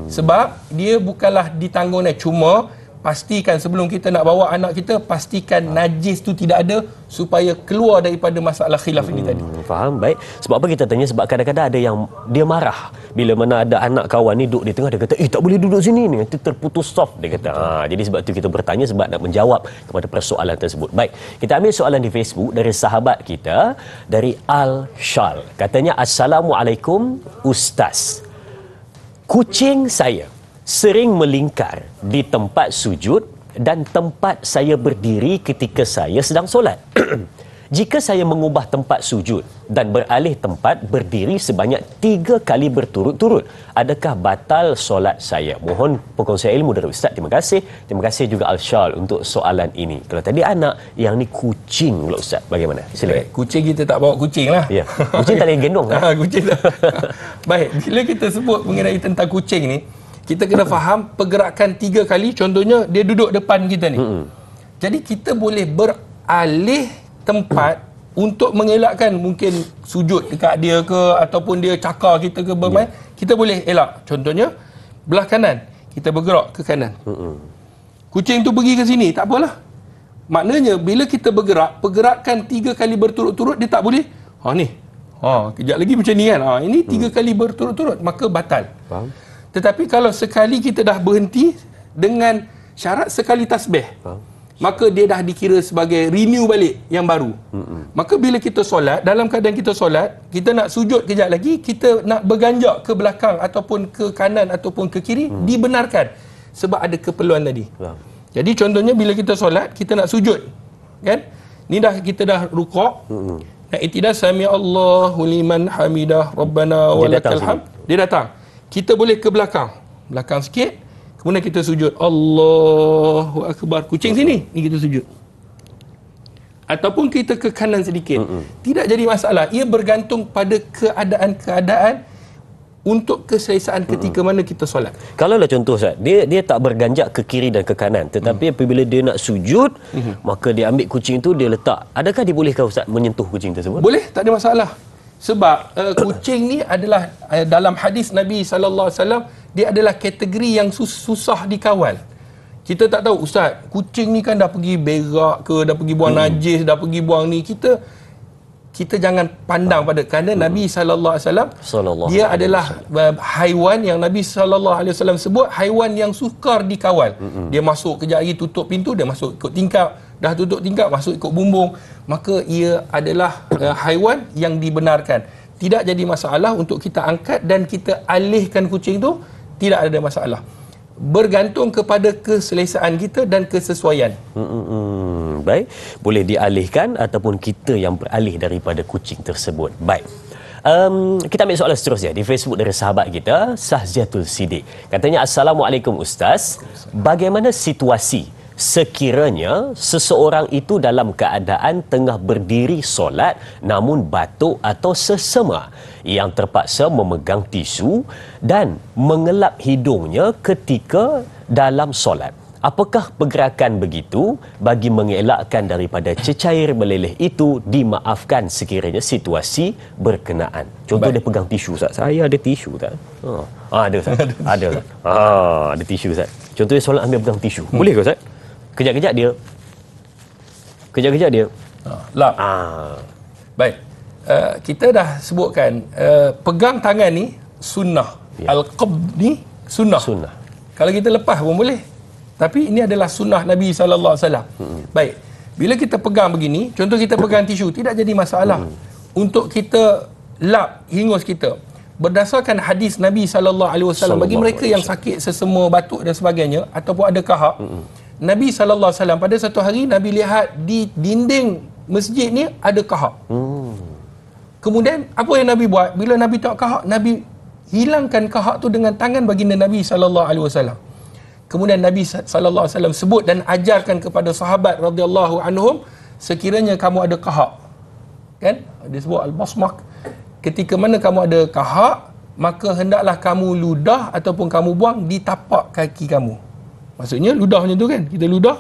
Sebab dia bukanlah ditanggung cuma pastikan sebelum kita nak bawa anak kita, pastikan najis tu tidak ada supaya keluar daripada masalah khilaf ini tadi. Faham, baik. Sebab apa kita tanya? Sebab kadang-kadang ada yang dia marah bila mana ada anak kawan ni duduk di tengah, dia kata, tak boleh duduk sini ni, nanti terputus saf, dia kata. Jadi sebab tu kita bertanya sebab nak menjawab kepada persoalan tersebut. Baik, kita ambil soalan di Facebook dari sahabat kita, dari Al-Shal. Katanya, Assalamualaikum Ustaz. Kucing saya sering melingkar di tempat sujud dan tempat saya berdiri ketika saya sedang solat. Jika saya mengubah tempat sujud dan beralih tempat berdiri sebanyak 3 kali berturut-turut, adakah batal solat saya? Mohon perkongsian ilmu dari Ustaz. Terima kasih. Terima kasih juga Al-Shal untuk soalan ini. Kalau tadi anak, yang ni kucing pula Ustaz. Bagaimana? Silakan. Kucing kita tak bawa kucing lah. Ya. Kucing tak boleh gendong kan? Kucing tak. Baik, bila kita sebut mengenai tentang kucing ni, kita kena faham pergerakan 3 kali. Contohnya dia duduk depan kita ni. Jadi kita boleh beralih tempat untuk mengelakkan mungkin sujud dekat dia ke, ataupun dia cakar kita ke bermain, kita boleh elak. Contohnya belah kanan, kita bergerak ke kanan. Kucing tu pergi ke sini, tak apalah. Maknanya bila kita bergerak, pergerakan 3 kali berturut-turut, dia tak boleh Kejap lagi macam ni kan. Ini 3 kali berturut-turut, maka batal. Faham. Tetapi kalau sekali kita dah berhenti dengan syarat sekali tasbih, maka dia dah dikira sebagai renew balik yang baru. Maka bila kita solat, dalam keadaan kita solat, kita nak sujud kejap lagi, kita nak berganjak ke belakang ataupun ke kanan ataupun ke kiri, dibenarkan sebab ada keperluan tadi. Jadi contohnya bila kita solat, kita nak sujud, kan? Ni dah kita dah rukuk, nak i'tidal, sami Allahu liman hamidah rabbana walakal hamd. Dia datang. Kita boleh ke belakang sikit. Kemudian kita sujud. Allahu Akbar. Kucing sini. Ni kita sujud. Ataupun kita ke kanan sedikit. Tidak jadi masalah. Ia bergantung pada keadaan-keadaan untuk keselesaan ketika mana kita solat. Kalau lah contoh Ustaz, dia tak berganjak ke kiri dan ke kanan, tetapi apabila dia nak sujud, maka dia ambil kucing tu, dia letak. Adakah dibolehkan Ustaz menyentuh kucing tersebut? Boleh, tak ada masalah. Sebab kucing ni adalah dalam hadis Nabi SAW, dia adalah kategori yang susah dikawal. Kita tak tahu, Ustaz, kucing ni kan dah pergi berak ke, dah pergi buang najis, dah pergi buang ni. Kita jangan pandang pada, kerana Nabi SAW dia adalah haiwan yang Nabi SAW sebut haiwan yang sukar dikawal. Dia masuk kejap lagi, tutup pintu, dia masuk ikut tingkap, dah tutup tingkap, masuk ikut bumbung. Maka ia adalah haiwan yang dibenarkan. Tidak jadi masalah untuk kita angkat dan kita alihkan kucing tu, tidak ada masalah. Bergantung kepada keselesaan kita dan kesesuaian. Baik, boleh dialihkan ataupun kita yang beralih daripada kucing tersebut. Baik. Kita ambil soalan seterusnya di Facebook dari sahabat kita, Sahziatul Sidik. Katanya, Assalamualaikum Ustaz. Bagaimana situasi sekiranya seseorang itu dalam keadaan tengah berdiri solat namun batuk atau sesema, yang terpaksa memegang tisu dan mengelap hidungnya ketika dalam solat? Apakah pergerakan begitu bagi mengelakkan daripada cecair meleleh itu dimaafkan sekiranya situasi berkenaan? Contoh dia pegang tisu Ustaz. Saya ada tisu tak? Ada Ustaz. Ada Ustaz. Ada tisu Ustaz. Contoh dia solat ambil pegang tisu. Boleh ke Ustaz? Kejap-kejap dia lap. Baik. Kita dah sebutkan pegang tangan ni sunnah. Al-qabd ni sunnah. Kalau kita lepas pun boleh. Tapi ini adalah sunnah Nabi SAW. Baik. Bila kita pegang begini, contoh kita pegang tisu, tidak jadi masalah untuk kita lap hingus kita. Berdasarkan hadis Nabi SAW, bagi mereka yang sakit sesema, batuk dan sebagainya, ataupun ada kahak, Nabi SAW pada satu hari, Nabi lihat di dinding masjid ni ada kahak. Kemudian apa yang Nabi buat? Bila Nabi tengok kahak, Nabi hilangkan kahak tu dengan tangan baginda Nabi SAW. Kemudian Nabi SAW sebut dan ajarkan kepada sahabat radhiyallahu anhum, sekiranya kamu ada kahak, kan? Dia sebut al-basmak. Ketika mana kamu ada kahak, maka hendaklah kamu ludah ataupun kamu buang di tapak kaki kamu. Maksudnya ludah macam tu kan? Kita ludah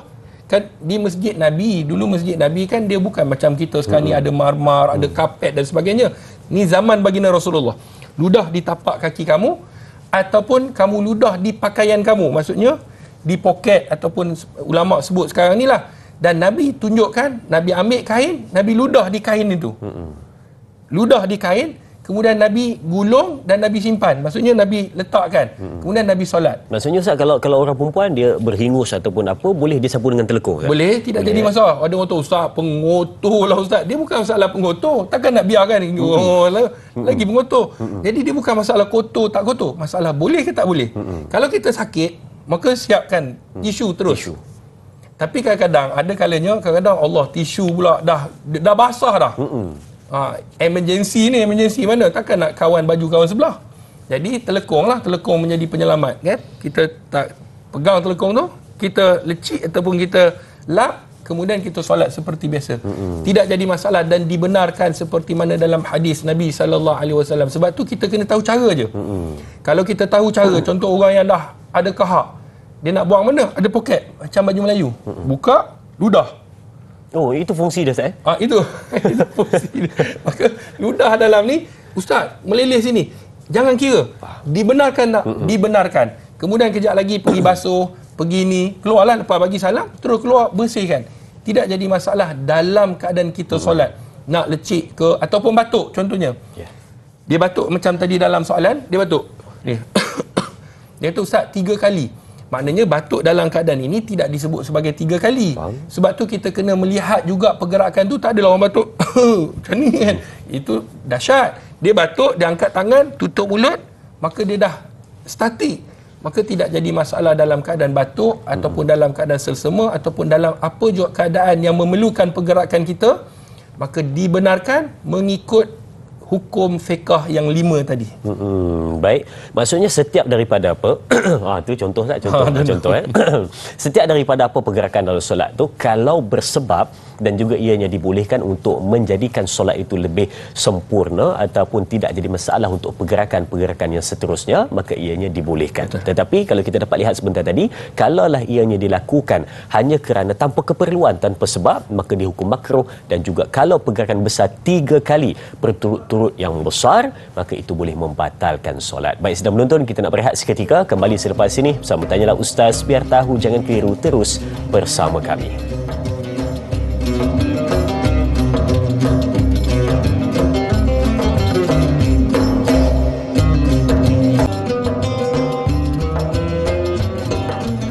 kan di masjid Nabi. Dulu masjid Nabi kan dia bukan macam kita sekarang ni ada marmar, ada kapet dan sebagainya. Ni zaman baginda Rasulullah. Ludah di tapak kaki kamu ataupun kamu ludah di pakaian kamu. Maksudnya di poket ataupun ulama sebut sekarang ni lah. Dan Nabi tunjukkan, Nabi ambil kain, Nabi ludah di kain itu. Ludah di kain, kemudian Nabi gulung dan Nabi simpan. Maksudnya Nabi letakkan. Kemudian Nabi solat. Maksudnya Ustaz, kalau orang perempuan dia berhingus ataupun apa, boleh disapu dengan telekung? Boleh, tidak jadi masalah. Ada orang tu, Ustaz, pengotor lah Ustaz. Dia bukan masalah pengotor. Takkan nak biarkan lagi pengotor. Jadi dia bukan masalah kotor tak kotor. Masalah boleh ke tak boleh. Kalau kita sakit, maka siapkan tisu terus. Tapi kadang-kadang ada kalanya, kadang-kadang Allah, tisu pula dah basah dah. Emergency mana? Takkan nak kawan baju kawan sebelah. Jadi telekung lah, telekung menjadi penyelamat kan. Kita tak pegang telekung tu, kita lecik ataupun kita lap, kemudian kita solat seperti biasa. Tidak jadi masalah dan dibenarkan seperti mana dalam hadis Nabi SAW. Sebab tu kita kena tahu cara je. Kalau kita tahu cara, contoh orang yang dah ada kahak, dia nak buang mana? Ada poket macam baju Melayu. Buka, ludah. Oh, itu fungsi dia Ustaz? Itu fungsi dia. Maka ludah dalam ni, Ustaz, meleleh sini. Jangan kira. Dibenarkan tak? Dibenarkan. Kemudian kejap lagi pergi basuh, pergi ni, keluarlah lepas bagi salam, terus keluar bersihkan. Tidak jadi masalah dalam keadaan kita solat. nak lecik ke ataupun batuk contohnya. Dia batuk macam tadi dalam soalan, dia batuk. Dia tu Ustaz 3 kali. Maknanya batuk dalam keadaan ini tidak disebut sebagai 3 kali. Sebab tu kita kena melihat juga pergerakan tu, tak adalah orang batuk macam ni kan. Itu dahsyat. Dia batuk, dia angkat tangan, tutup mulut, maka dia dah statik. Maka tidak jadi masalah dalam keadaan batuk ataupun dalam keadaan selsema ataupun dalam apa juga keadaan yang memerlukan pergerakan kita, maka dibenarkan mengikut hukum fiqh yang 5 tadi. Baik. Maksudnya setiap daripada apa? Tu contoh tak? Contoh setiap daripada apa pergerakan dalam solat tu, kalau bersebab dan juga ianya dibolehkan untuk menjadikan solat itu lebih sempurna ataupun tidak jadi masalah untuk pergerakan-pergerakan yang seterusnya, maka ianya dibolehkan. Betul. Tetapi kalau kita dapat lihat sebentar tadi, kalaulah ianya dilakukan hanya kerana tanpa keperluan, tanpa sebab, maka dihukum makruh. Dan juga kalau pergerakan besar 3 kali berturut-turut yang besar, maka itu boleh membatalkan solat. Baik, sedang menonton, kita nak berehat seketika. Kembali selepas ini bersama Tanyalah Ustaz. Biar tahu, jangan keliru, terus bersama kami.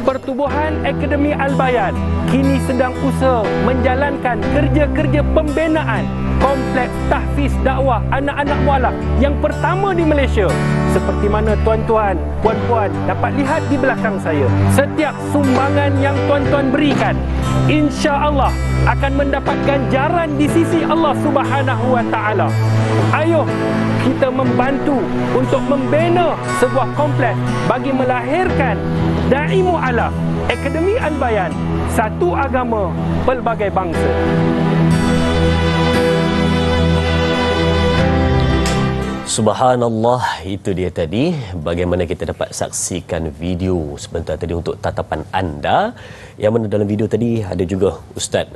Pertubuhan Akademi Al-Bayan kini sedang usaha menjalankan kerja-kerja pembinaan kompleks tahfiz dakwah anak-anak mualaf yang pertama di Malaysia. Seperti mana tuan-tuan, puan-puan dapat lihat di belakang saya, setiap sumbangan yang tuan-tuan berikan, insya-Allah akan mendapat ganjaran di sisi Allah Subhanahu wa taala. Ayo kita membantu untuk membina sebuah kompleks bagi melahirkan dai mualaf Akademi Al-Bayan, satu agama pelbagai bangsa. Subhanallah, itu dia tadi bagaimana kita dapat saksikan video sebentar tadi untuk tatapan anda, yang mana dalam video tadi ada juga Ustaz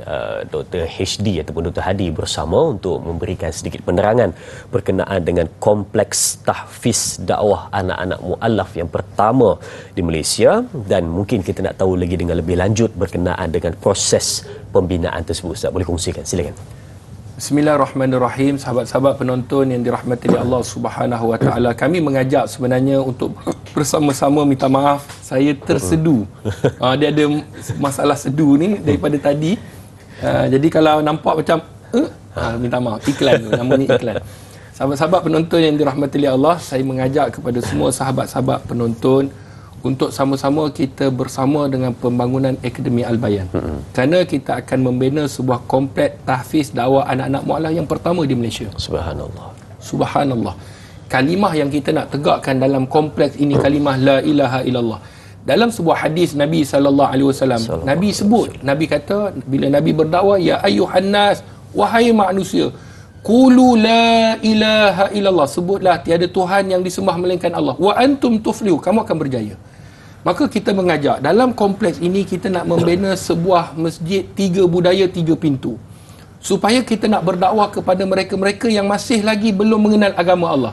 Dr. HD ataupun Dr. Hadi bersama untuk memberikan sedikit penerangan berkenaan dengan kompleks tahfiz dakwah anak-anak mualaf yang pertama di Malaysia, dan mungkin kita nak tahu lagi dengan lebih lanjut berkenaan dengan proses pembinaan tersebut. Ustaz, boleh kongsikan, silakan. Bismillahirrahmanirrahim. Sahabat-sahabat penonton yang dirahmati oleh Allah Subhanahu wa taala, kami mengajak sebenarnya untuk bersama-sama minta maaf, saya tersedu. Dia ada masalah sedu ni daripada tadi. Jadi kalau nampak macam minta maaf, iklan tu, namanya iklan. Sahabat-sahabat penonton yang dirahmati oleh Allah, saya mengajak kepada semua sahabat-sahabat penonton untuk sama-sama kita bersama dengan pembangunan Akademi Al-Bayan. Kerana kita akan membina sebuah kompleks tahfiz dakwah anak-anak mualaf yang pertama di Malaysia. Subhanallah. Subhanallah. Kalimah yang kita nak tegakkan dalam kompleks ini, kalimah la ilaha illallah. Dalam sebuah hadis Nabi SAW, Nabi sebut, Nabi kata, bila Nabi berdakwah, ya ayyuhan nas, wahai manusia, qulu la ilaha illallah, sebutlah tiada Tuhan yang disembah melainkan Allah, wa antum tuflihu, kamu akan berjaya. Maka kita mengajak dalam kompleks ini, kita nak membina sebuah masjid 3 budaya 3 pintu, supaya kita nak berdakwah kepada mereka-mereka yang masih lagi belum mengenal agama Allah.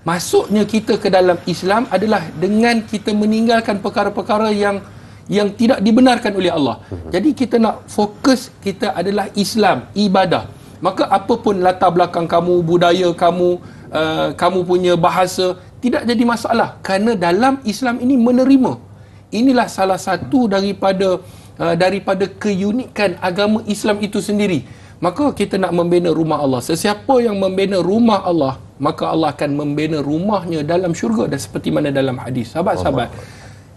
Masuknya kita ke dalam Islam adalah dengan kita meninggalkan perkara-perkara yang tidak dibenarkan oleh Allah. Jadi kita nak fokus, kita adalah Islam, ibadah. Maka apapun latar belakang kamu, budaya kamu, kamu punya bahasa, tidak jadi masalah, kerana dalam Islam ini menerima. Inilah salah satu daripada keunikan agama Islam itu sendiri. Maka kita nak membina rumah Allah. Sesiapa yang membina rumah Allah, maka Allah akan membina rumahnya dalam syurga. Dan seperti mana dalam hadis, sahabat-sahabat,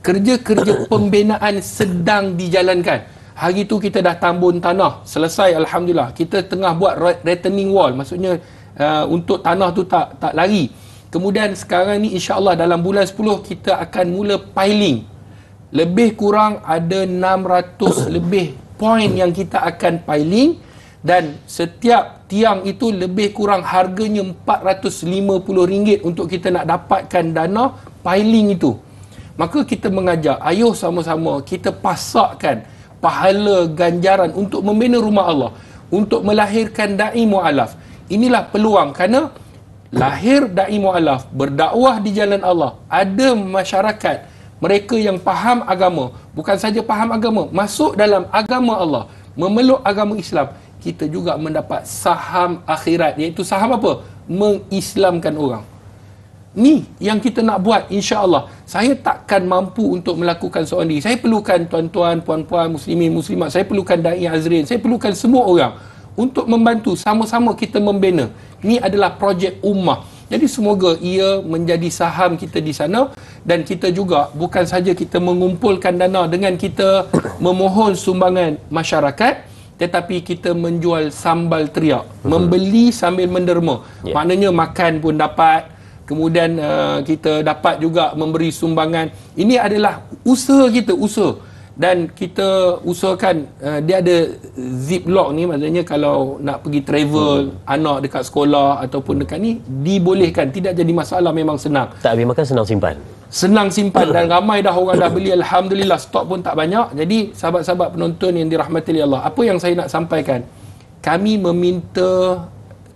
kerja-kerja pembinaan sedang dijalankan. Hari tu kita dah tambun tanah, selesai alhamdulillah. Kita tengah buat retaining wall, maksudnya untuk tanah tu tak lari. Kemudian sekarang ni insya-Allah dalam bulan 10 kita akan mula piling. Lebih kurang ada 600 lebih poin yang kita akan piling, dan setiap tiang itu lebih kurang harganya RM450 untuk kita nak dapatkan dana piling itu. Maka kita mengajak, ayo sama-sama kita pasakkan pahala ganjaran untuk membina rumah Allah, untuk melahirkan dai mualaf. Inilah peluang, kerana lahir dai mualaf, berdakwah di jalan Allah, ada masyarakat mereka yang faham agama, bukan saja faham agama, masuk dalam agama Allah, memeluk agama Islam. kita juga mendapat saham akhirat, iaitu saham apa? Mengislamkan orang. Ni yang kita nak buat, insya-Allah. Saya takkan mampu untuk melakukan seorang diri. Saya perlukan tuan-tuan, puan-puan, muslimin, muslimat. Saya perlukan Dai Azrin. Saya perlukan semua orang untuk membantu, sama-sama kita membina. Ni adalah projek ummah. Jadi semoga ia menjadi saham kita di sana, dan kita juga bukan saja kita mengumpulkan dana dengan kita memohon sumbangan masyarakat, tetapi kita menjual sambal teriak, membeli sambil menderma. Maknanya makan pun dapat, kemudian kita dapat juga memberi sumbangan. Ini adalah usaha kita, usaha. Dan kita usahakan dia ada ziplock ni, maksudnya kalau nak pergi travel, anak dekat sekolah ataupun dekat ni, dibolehkan, tidak jadi masalah, memang senang. Tak habis makan, senang simpan. Senang simpan, dan ramai dah orang dah beli, alhamdulillah, stok pun tak banyak. Jadi sahabat-sahabat penonton yang dirahmati Allah, apa yang saya nak sampaikan, kami meminta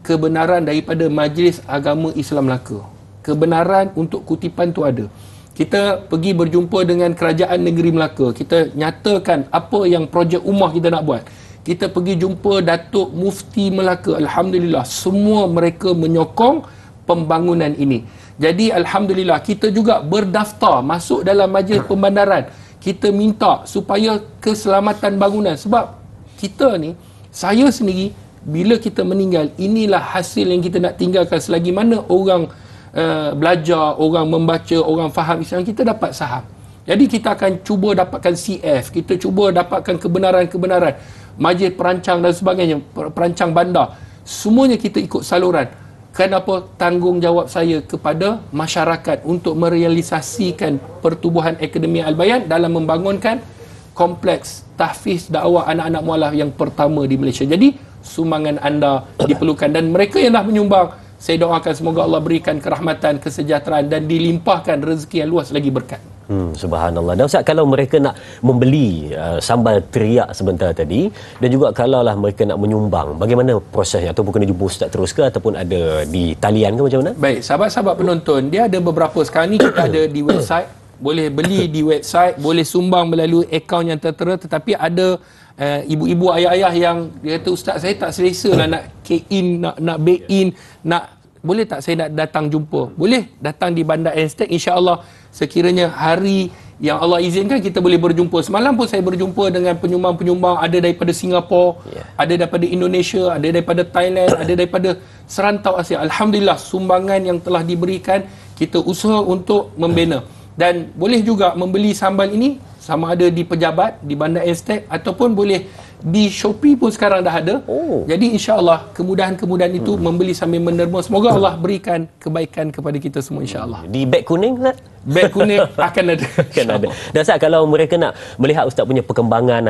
kebenaran daripada Majlis Agama Islam Melaka. Kebenaran untuk kutipan tu ada. Kita pergi berjumpa dengan Kerajaan Negeri Melaka. Kita nyatakan apa yang projek ummah kita nak buat. Kita pergi jumpa Datuk Mufti Melaka. Alhamdulillah, semua mereka menyokong pembangunan ini. Jadi alhamdulillah, kita juga berdaftar masuk dalam Majlis Pembandaran. Kita minta supaya keselamatan bangunan. Sebab kita ni, saya sendiri, bila kita meninggal, inilah hasil yang kita nak tinggalkan. Selagi mana orang belajar, orang membaca, orang faham Islam, kita dapat saham. Jadi kita akan cuba dapatkan CF, kita cuba dapatkan kebenaran-kebenaran, majlis perancang dan sebagainya, perancang bandar, semuanya kita ikut saluran. Kenapa? Tanggungjawab saya kepada masyarakat untuk merealisasikan pertubuhan Akademi Al-Bayan dalam membangunkan kompleks tahfiz dakwah anak-anak mualaf yang pertama di Malaysia. Jadi sumbangan anda diperlukan, dan mereka yang dah menyumbang, saya doakan semoga Allah berikan kerahmatan, kesejahteraan, dan dilimpahkan rezeki yang luas lagi, berkat. Subhanallah. Dan Ustaz, kalau mereka nak membeli sambal teriak sebentar tadi, dan juga kalaulah mereka nak menyumbang, bagaimana prosesnya? Ataupun kena jumpa Ustaz terus ke, ataupun ada di talian ke, macam mana? Baik, sahabat-sahabat penonton, dia ada beberapa. Sekarang ni kita ada di website, boleh beli di website, boleh sumbang melalui akaun yang tertera. Tetapi ada ibu-ibu, ayah-ayah yang dia kata, Ustaz, saya tak selesa lah nak key-in, nak bake-in, boleh tak saya nak datang jumpa? Boleh datang di Bandar Anstek, insya-Allah. Sekiranya hari yang Allah izinkan, kita boleh berjumpa. Semalam pun saya berjumpa dengan penyumbang-penyumbang, ada daripada Singapura, ada daripada Indonesia, ada daripada Thailand, ada daripada serantau Asia. Alhamdulillah, sumbangan yang telah diberikan, kita usaha untuk membina. Dan boleh juga membeli sambal ini, sama ada di pejabat, di Bandar Anstek, ataupun boleh di Shopee pun sekarang dah ada. Jadi insya-Allah kemudahan-kemudahan itu membeli sambil menerima. Semoga Allah berikan kebaikan kepada kita semua, insya-Allah. Di beg kuning, Ustaz? Beg kuning akan ada. Akan ada. Dan Ustaz, kalau mereka nak melihat Ustaz punya perkembangan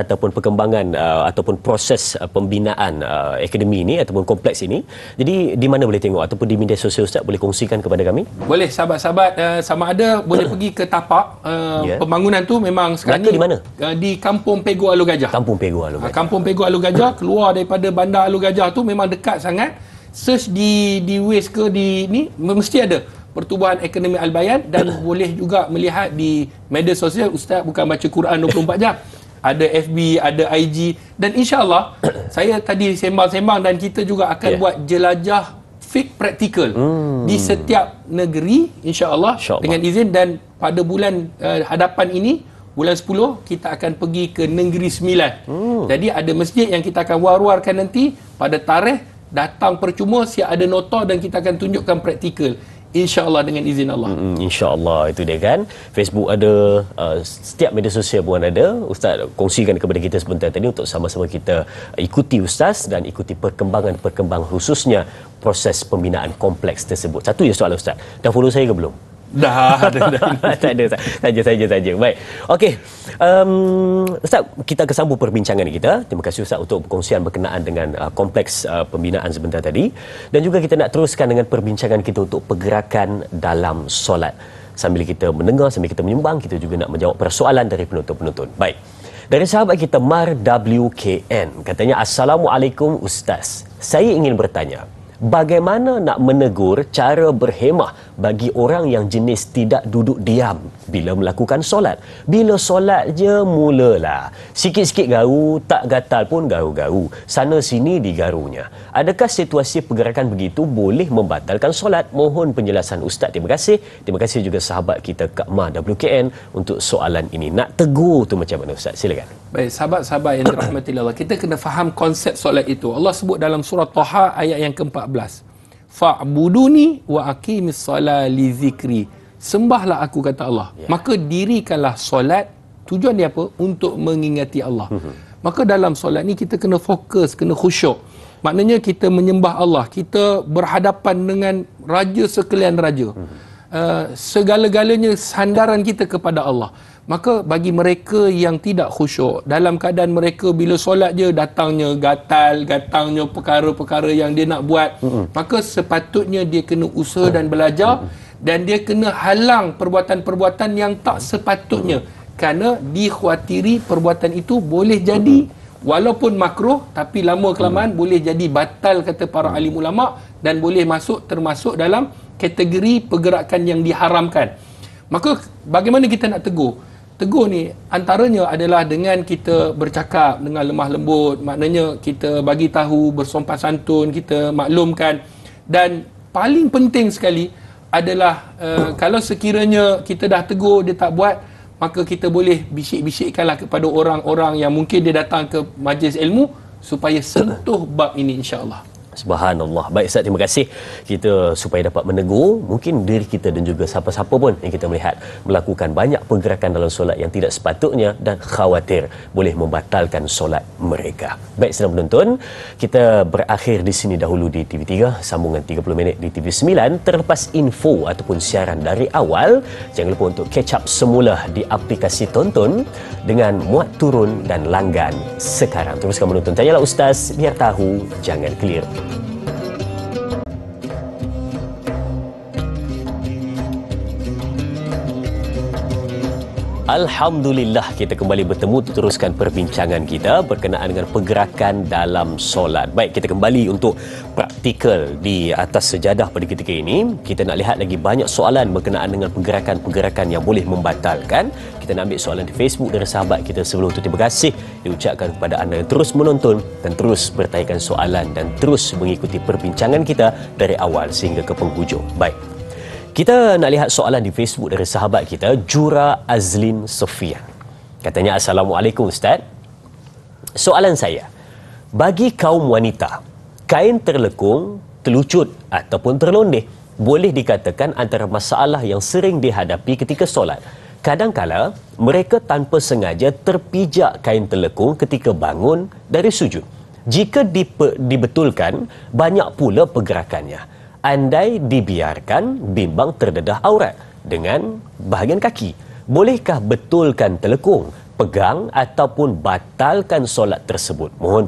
ataupun proses pembinaan akademi ini ataupun kompleks ini, jadi di mana boleh tengok, ataupun di media sosial Ustaz boleh kongsikan kepada kami? Boleh, sahabat-sahabat, sama ada boleh pergi ke tapak pembangunan tu. Memang sekarang ni di mana? Di Kampung Pegu Alur Gajah. Kampung Pegu Alur Gajah. Kampung Pegu Alur Gajah, keluar daripada Bandar Alur Gajah tu memang dekat sangat. Search di Waze ke di ni, mesti ada Pertubuhan Akademi Al-Bayan. Dan boleh juga melihat di media sosial. Ustaz bukan baca Quran 24 jam. Ada FB, ada IG, dan insya-Allah saya tadi sembang-sembang, dan kita juga akan buat jelajah fiqh praktikal di setiap negeri, insya-Allah, dengan izin. Dan pada bulan hadapan ini, bulan 10, kita akan pergi ke Negeri Sembilan. Jadi ada masjid yang kita akan war-warkan nanti pada tarikh. Datang percuma, siap ada nota, dan kita akan tunjukkan praktikal, insya-Allah, dengan izin Allah. Insya-Allah, itu dia kan. Facebook ada, setiap media sosial pun ada. Ustaz kongsikan kepada kita sebentar tadi untuk sama-sama kita ikuti Ustaz dan ikuti perkembangan khususnya proses pembinaan kompleks tersebut. Satu je soalan Ustaz. Dah follow saya ke belum? Dah. Tak ada, saja. Baik. Okey. Ustaz, kita akan sambung perbincangan kita. Terima kasih Ustaz untuk perkongsian berkenaan dengan kompleks pembinaan sebentar tadi. Dan juga kita nak teruskan dengan perbincangan kita untuk pergerakan dalam solat. Sambil kita mendengar, sambil kita menyumbang, kita juga nak menjawab persoalan dari penonton-penonton. Baik. Dari sahabat kita Mar WKN, katanya, Assalamualaikum Ustaz. Saya ingin bertanya, bagaimana nak menegur cara berhemah bagi orang yang jenis tidak duduk diam bila melakukan solat. Bila solat je mulalah sikit-sikit garu, tak gatal pun garu-garu, sana sini digarunya. Adakah situasi pergerakan begitu boleh membatalkan solat? Mohon penjelasan Ustaz. Terima kasih. Terima kasih juga sahabat kita Kak Ma WKN untuk soalan ini. Nak tegur tu macam mana Ustaz? Silakan. Baik, sahabat-sahabat yang dirahmati Allah, kita kena faham konsep solat itu. Allah sebut dalam surah Taha ayat yang ke-14. Fa'buduni wa aqimis solat li zikri. Sembahlah aku, kata Allah. Maka dirikanlah solat. Tujuan dia apa? Untuk mengingati Allah. Maka dalam solat ni kita kena fokus, kena khusyuk. Maknanya kita menyembah Allah. Kita berhadapan dengan Raja sekalian Raja. Segala-galanya sandaran kita kepada Allah. Maka bagi mereka yang tidak khusyuk, dalam keadaan mereka bila solat je datangnya datangnya perkara-perkara yang dia nak buat, maka sepatutnya dia kena usaha dan belajar, dan dia kena halang perbuatan-perbuatan yang tak sepatutnya, kerana dikhawatiri perbuatan itu boleh jadi walaupun makruh, tapi lama kelamaan boleh jadi batal, kata para alim ulama, dan boleh termasuk dalam kategori pergerakan yang diharamkan. Maka bagaimana kita nak tegur? Tegur ni antaranya adalah dengan kita bercakap dengan lemah lembut, maknanya kita bagi tahu, bersopan santun, kita maklumkan. Dan paling penting sekali adalah kalau sekiranya kita dah tegur dia tak buat, maka kita boleh bisik-bisikkanlah kepada orang-orang yang mungkin dia datang ke majlis ilmu supaya sentuh bab ini, insya-Allah. Subhanallah. Baik Ustaz, terima kasih. Kita supaya dapat menegur mungkin diri kita dan juga siapa-siapa pun yang kita melihat melakukan banyak pergerakan dalam solat yang tidak sepatutnya dan khawatir boleh membatalkan solat mereka. Baik sedang menonton, kita berakhir di sini dahulu di TV3, sambungan 30 minit di TV9. Terlepas info ataupun siaran dari awal, jangan lupa untuk catch up semula di aplikasi Tonton dengan muat turun dan langgan sekarang. Teruskan menonton Tanyalah Ustaz, biar tahu jangan clear. Alhamdulillah, kita kembali bertemu untuk teruskan perbincangan kita berkenaan dengan pergerakan dalam solat. Baik, kita kembali untuk praktikal di atas sejadah pada ketika ini. Kita nak lihat lagi banyak soalan berkenaan dengan pergerakan-pergerakan yang boleh membatalkan. Kita nak ambil soalan di Facebook dari sahabat kita sebelum itu. Terima kasih diucapkan kepada anda yang terus menonton dan terus bertanyakan soalan dan terus mengikuti perbincangan kita dari awal sehingga ke penghujung. Baik, kita nak lihat soalan di Facebook dari sahabat kita, Jura Azlin Sofian. Katanya, Assalamualaikum Ustaz. Soalan saya, bagi kaum wanita, kain terlekung, terlucut ataupun terlondeh boleh dikatakan antara masalah yang sering dihadapi ketika solat. Kadang-kala mereka tanpa sengaja terpijak kain terlekung ketika bangun dari sujud. Jika dibetulkan, banyak pula pergerakannya. Andai dibiarkan, bimbang terdedah aurat dengan bahagian kaki. Bolehkah betulkan telekung, pegang ataupun batalkan solat tersebut? Mohon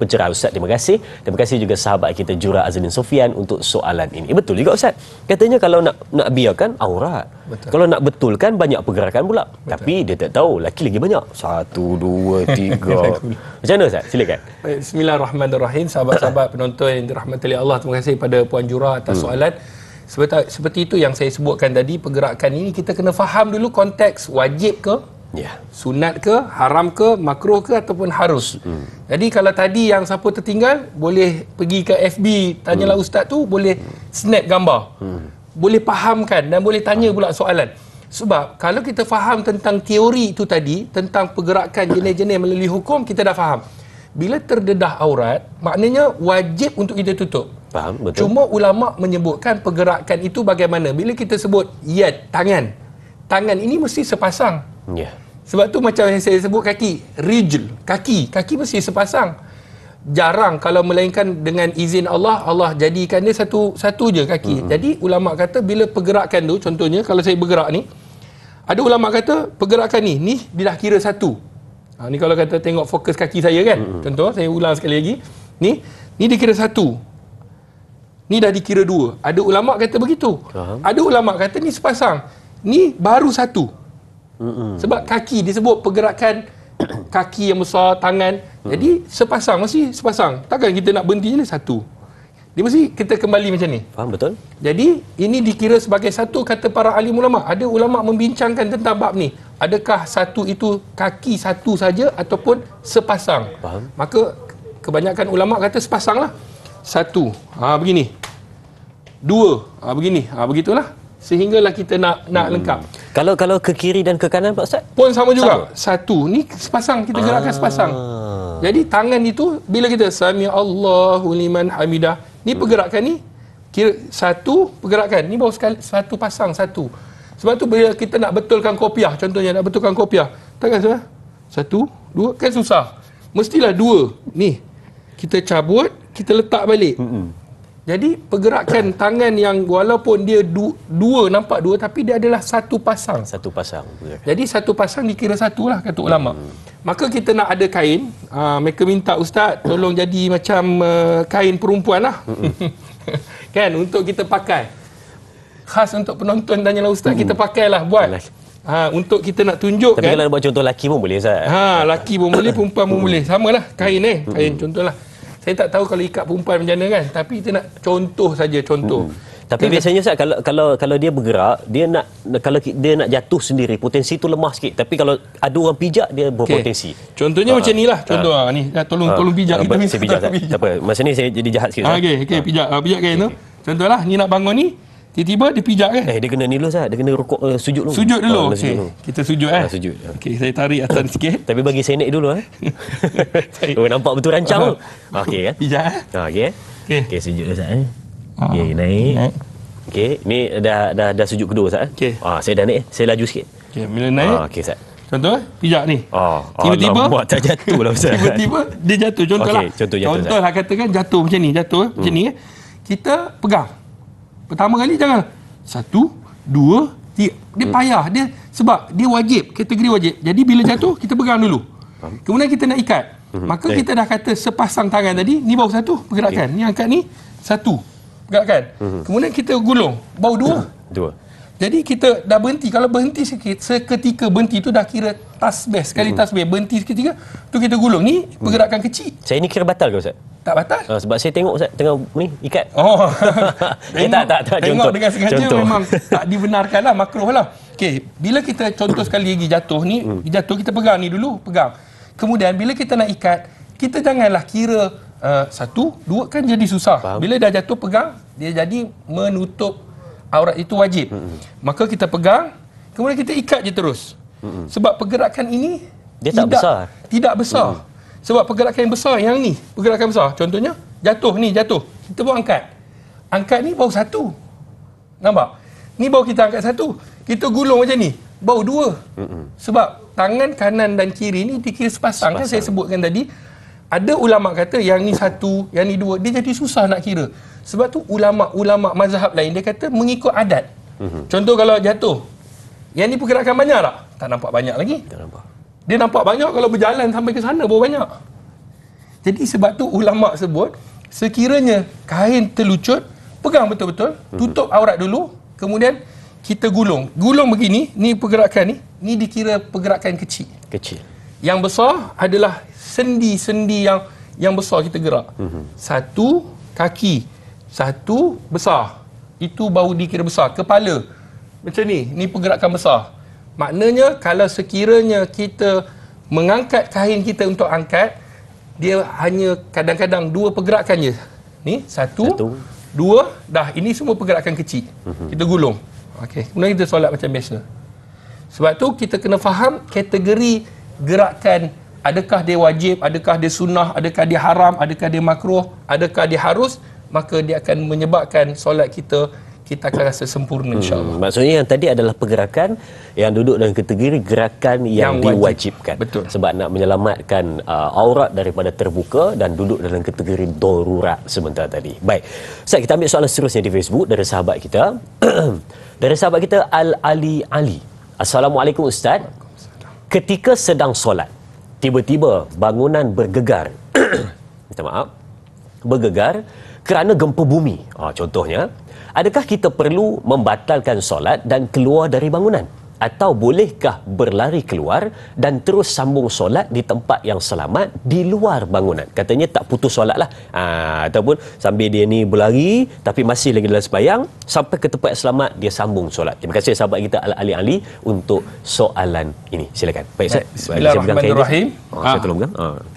pencerahan Ustaz. Terima kasih. Terima kasih juga sahabat kita Jura Azlin Sofian untuk soalan ini. Betul juga Ustaz. Katanya kalau nak biarkan aurat. Betul. Kalau nak betulkan banyak pergerakan pula. Betul. Tapi dia tak tahu laki lagi banyak. 1 2 3. Macam mana Ustaz? Silakan. Baik, bismillahirrahmanirrahim. Sahabat-sahabat penonton yang dirahmati oleh Allah, terima kasih pada Puan Jura atas soalan. Seperti itu yang saya sebutkan tadi, pergerakan ini kita kena faham dulu konteks wajib ke, sunat ke, haram ke, makruh ke ataupun harus. Jadi kalau tadi yang siapa tertinggal boleh pergi ke FB Tanyalah Ustaz tu, boleh snap gambar, boleh fahamkan dan boleh tanya pula soalan. Sebab kalau kita faham tentang teori itu tadi, tentang pergerakan jenis-jenis melalui hukum, kita dah faham. Bila terdedah aurat, maknanya wajib untuk kita tutup. Faham, betul. Cuma ulama menyebutkan pergerakan itu bagaimana. Bila kita sebut yad, tangan ini mesti sepasang. Sebab tu macam yang saya sebut kaki, rijl, kaki mesti sepasang. Jarang kalau melainkan dengan izin Allah, Allah jadikan dia satu je kaki. Jadi ulama kata bila pergerakan tu, contohnya kalau saya bergerak ni, ada ulama kata pergerakan ni dia dah kira satu. Ni kalau kata tengok fokus kaki saya kan, contoh saya ulang sekali lagi, ni dikira satu, ni dah dikira dua. Ada ulama kata begitu. Ada ulama kata ni sepasang, ni baru satu. Sebab kaki disebut pergerakan kaki yang besar, tangan. Jadi sepasang, mesti sepasang. Takkan kita nak berhenti je satu. Dia mesti kita kembali macam ni. Faham betul? Jadi ini dikira sebagai satu, kata para alim ulama. Ada ulama membincangkan tentang bab ni. Adakah satu itu kaki satu saja ataupun sepasang? Faham. Maka kebanyakan ulama kata sepasang lah. Satu, begini. Dua, begini. Begitulah. Sehinggalah kita nak lengkap. Kalau ke kiri dan ke kanan Pak Ustaz? Pun sama juga. Satu, ni sepasang, kita gerakkan sepasang. Jadi tangan itu bila kita Sami Allahu liman hamidah, ni pergerakan ni kira satu pergerakan. Ni baru sekali satu pasang satu. Sebab tu bila kita nak betulkan kopiah, contohnya nak betulkan kopiah, tangan saya satu, dua, kan susah. Mestilah dua. Ni kita cabut, kita letak balik. Jadi pergerakan tangan yang walaupun dia dua, nampak dua, tapi dia adalah satu pasang. Satu pasang. Jadi satu pasang dikira satu lah, kata ulama. Maka kita nak ada kain, mereka minta ustaz tolong jadi macam kain perempuan lah. Kan, untuk kita pakai. Khas untuk penonton tanyalah ustaz, kita pakailah buat. Untuk kita nak tunjuk. Tapi kalau nak buat contoh lelaki pun boleh Ustaz. Lelaki pun boleh, perempuan pun boleh. Samalah kain kain contohlah. Saya tak tahu kalau ikat perempuan macam mana kan, tapi kita nak contoh saja, contoh. Tapi biasanya Ustaz, kalau dia bergerak, dia nak, kalau dia nak jatuh sendiri, potensi tu lemah sikit. Tapi kalau ada orang pijak, dia berpotensi. Contohnya macam ni lah. Contoh ni, tolong pijak. Kita saya pijak tak apa. Masa ni saya jadi jahat sikit. Okey, pijak kain tu. Contohlah ni nak bangun ni, tiba-tiba dia pijak kan. Dia kena ni dulu Ustaz, dia kena rukuk, sujud dulu. Sujud dulu. Okey. Kita sujud Sujud. Okey, saya tarik atas sikit. Tapi bagi saya naik dulu nampak betul rancang tu. Okey kan? Pijak Okey, sujud dulu Ustaz. Okey, naik. Okey, ni dah sujud kedua Ustaz. Okey. Saya dah naik, saya laju sikit. Okey, bila naik. Okey Ustaz. Contoh pijak ni. Tiba-tiba buat tak jatuh lah Ustaz. Tiba-tiba dia jatuh. Contohlah. Okay, Contohlah katakan jatuh macam ni, macam ni. Kita pegang. Pertama kali jangan. Satu, dua, tiga. Dia payah. Sebab dia wajib, kategori wajib. Jadi bila jatuh, kita pegang dulu. Kemudian kita nak ikat. Maka kita dah kata sepasang tangan tadi, ni baru satu pergerakan. Ni angkat ni, satu pergerakan. Kemudian kita gulung, baru dua. Jadi kita dah berhenti. Kalau berhenti sikit, seketika berhenti tu dah kira tasbih. Sekali tasbih, berhenti seketika, tu kita gulung. Ni pergerakan kecil. Saya ni kira batal ke Ustaz? Tak batal. Sebab saya tengok Ustaz tengah ni ikat. Tak. Tengok dengan sengaja memang tak dibenarkan lah, makruh lah. Okey, bila kita contoh sekali lagi jatuh ni, jatuh kita pegang ni dulu, pegang. Kemudian bila kita nak ikat, kita janganlah kira satu, dua kan jadi susah. Faham. Bila dah jatuh pegang, dia jadi menutup aurat, itu wajib. Maka kita pegang, kemudian kita ikat je terus. Sebab pergerakan ini dia tidak besar. Sebab pergerakan yang besar, yang ni pergerakan besar. Contohnya jatuh. Kita baru angkat. Angkat ni baru satu. Nampak? Ni baru kita angkat satu. Kita gulung macam ni, baru dua. Sebab tangan kanan dan kiri ni dikira sepasang. Kan saya sebutkan tadi. Ada ulama kata yang ni satu, yang ni dua, dia jadi susah nak kira. Sebab tu ulama mazhab lain dia kata mengikut adat. Contoh kalau jatuh, yang ni pergerakan banyak tak? Tak nampak banyak lagi. Tak nampak. Dia nampak banyak kalau berjalan sampai ke sana baru banyak. Jadi sebab tu ulama sebut, sekiranya kain terlucut, pegang betul-betul, tutup aurat dulu, kemudian kita gulung. Gulung begini, ni pergerakan ni dikira pergerakan kecil. Yang besar adalah sendi-sendi yang besar kita gerak. Satu kaki, satu besar. Itu baru dikira besar. Kepala macam ni pergerakan besar. Maknanya kalau sekiranya kita mengangkat kain kita untuk angkat, dia hanya kadang-kadang dua pergerakan je. Ni satu, dua, dah ini semua pergerakan kecil. Kita gulung. Okey, kemudian kita solat macam biasa. Sebab tu kita kena faham kategori gerakan, adakah dia wajib, adakah dia sunnah, adakah dia haram, adakah dia makruh, adakah dia harus, maka dia akan menyebabkan solat kita akan rasa sempurna insya-Allah. Maksudnya yang tadi adalah pergerakan yang duduk dalam kategori gerakan yang diwajibkan. Betul. Sebab nak menyelamatkan aurat daripada terbuka dan duduk dalam kategori darurat sebentar tadi. Baik. Ustaz, kita ambil soalan seterusnya di Facebook dari sahabat kita. Dari sahabat kita Al-Ali Ali. Assalamualaikum Ustaz. Ketika sedang solat, tiba-tiba bangunan bergegar. Minta maaf. Bergegar kerana gempa bumi. Contohnya, adakah kita perlu membatalkan solat dan keluar dari bangunan? atau bolehkah berlari keluar dan terus sambung solat di tempat yang selamat di luar bangunan? Katanya tak putus solat lah. Ataupun sambil dia ni berlari tapi masih lagi dalam sembahyang, sampai ke tempat yang selamat dia sambung solat. Terima kasih sahabat kita Al-Ali Ali untuk soalan ini. Silakan. Baik, Ustaz. Bismillahirrahmanirrahim. Saya tolong kan?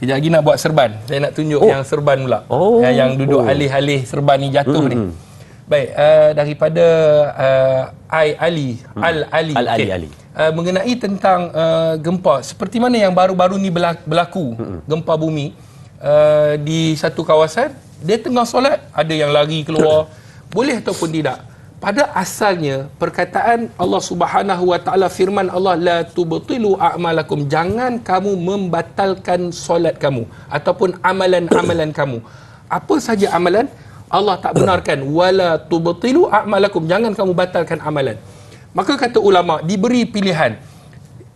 Kejap lagi nak buat serban. Saya nak tunjuk yang serban pula. Yang duduk alih-alih serban ni jatuh ni. Baik, daripada Ali. Mengenai tentang gempa, seperti mana yang baru-baru ni berlaku, gempa bumi di satu kawasan, dia tengah solat, ada yang lari keluar, boleh ataupun tidak. Pada asalnya, perkataan Allah Subhanahu Wa Taala, firman Allah, la tubtilu a'malakum, jangan kamu membatalkan solat kamu ataupun amalan-amalan kamu. Apa saja amalan, Allah tak benarkan, wala tubtilu a'malakum, jangan kamu batalkan amalan. Maka kata ulama, diberi pilihan.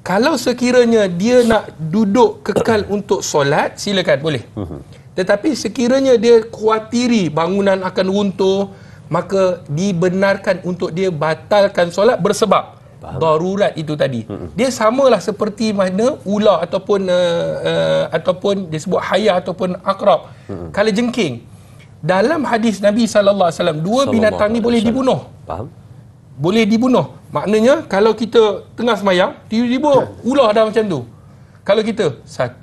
Kalau sekiranya dia nak duduk kekal untuk solat, silakan, boleh. Tetapi sekiranya dia khawatiri bangunan akan runtuh, maka dibenarkan untuk dia batalkan solat bersebab darurat itu tadi. Dia samalah seperti mana ular ataupun disebut hayat ataupun akrab, kala jengking. Dalam hadis Nabi SAW, dua binatang ni boleh dibunuh. Boleh dibunuh. Maknanya kalau kita tengah semayang, tiba-tiba ular dah macam tu. Kalau kita 1,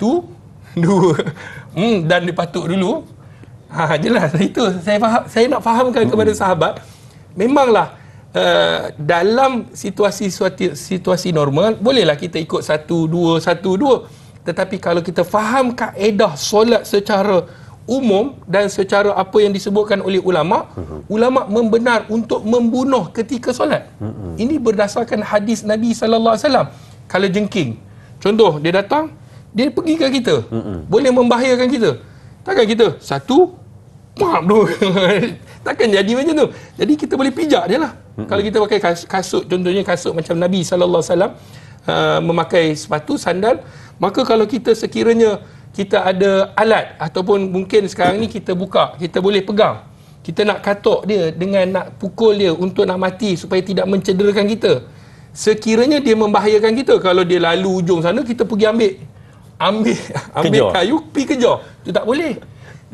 2 dan dipatuk dulu, jelas itu saya nak fahamkan kepada sahabat. Memanglah dalam situasi normal bolehlah kita ikut 1, 2, 1, 2. Tetapi kalau kita faham kaedah solat secara umum dan secara apa yang disebutkan oleh ulama, ulama membenar untuk membunuh ketika solat. Ini berdasarkan hadis Nabi sallallahu alaihi wasallam. Kalau jengking, contoh dia datang, dia pergi ke kita, boleh membahayakan kita. Takkan kita 1 takkan jadi macam tu. Jadi kita boleh pijak dia lah. Kalau kita pakai kasut, contohnya kasut macam Nabi sallallahu alaihi wasallam, memakai sepatu sandal, maka kalau kita sekiranya kita ada alat ataupun mungkin sekarang ni kita buka, kita boleh pegang, kita nak katok dia dengan nak pukul dia untuk nak mati supaya tidak mencederakan kita. Sekiranya dia membahayakan kita, kalau dia lalu ujung sana, kita pergi ambil kayu, pergi kejar, itu tak boleh.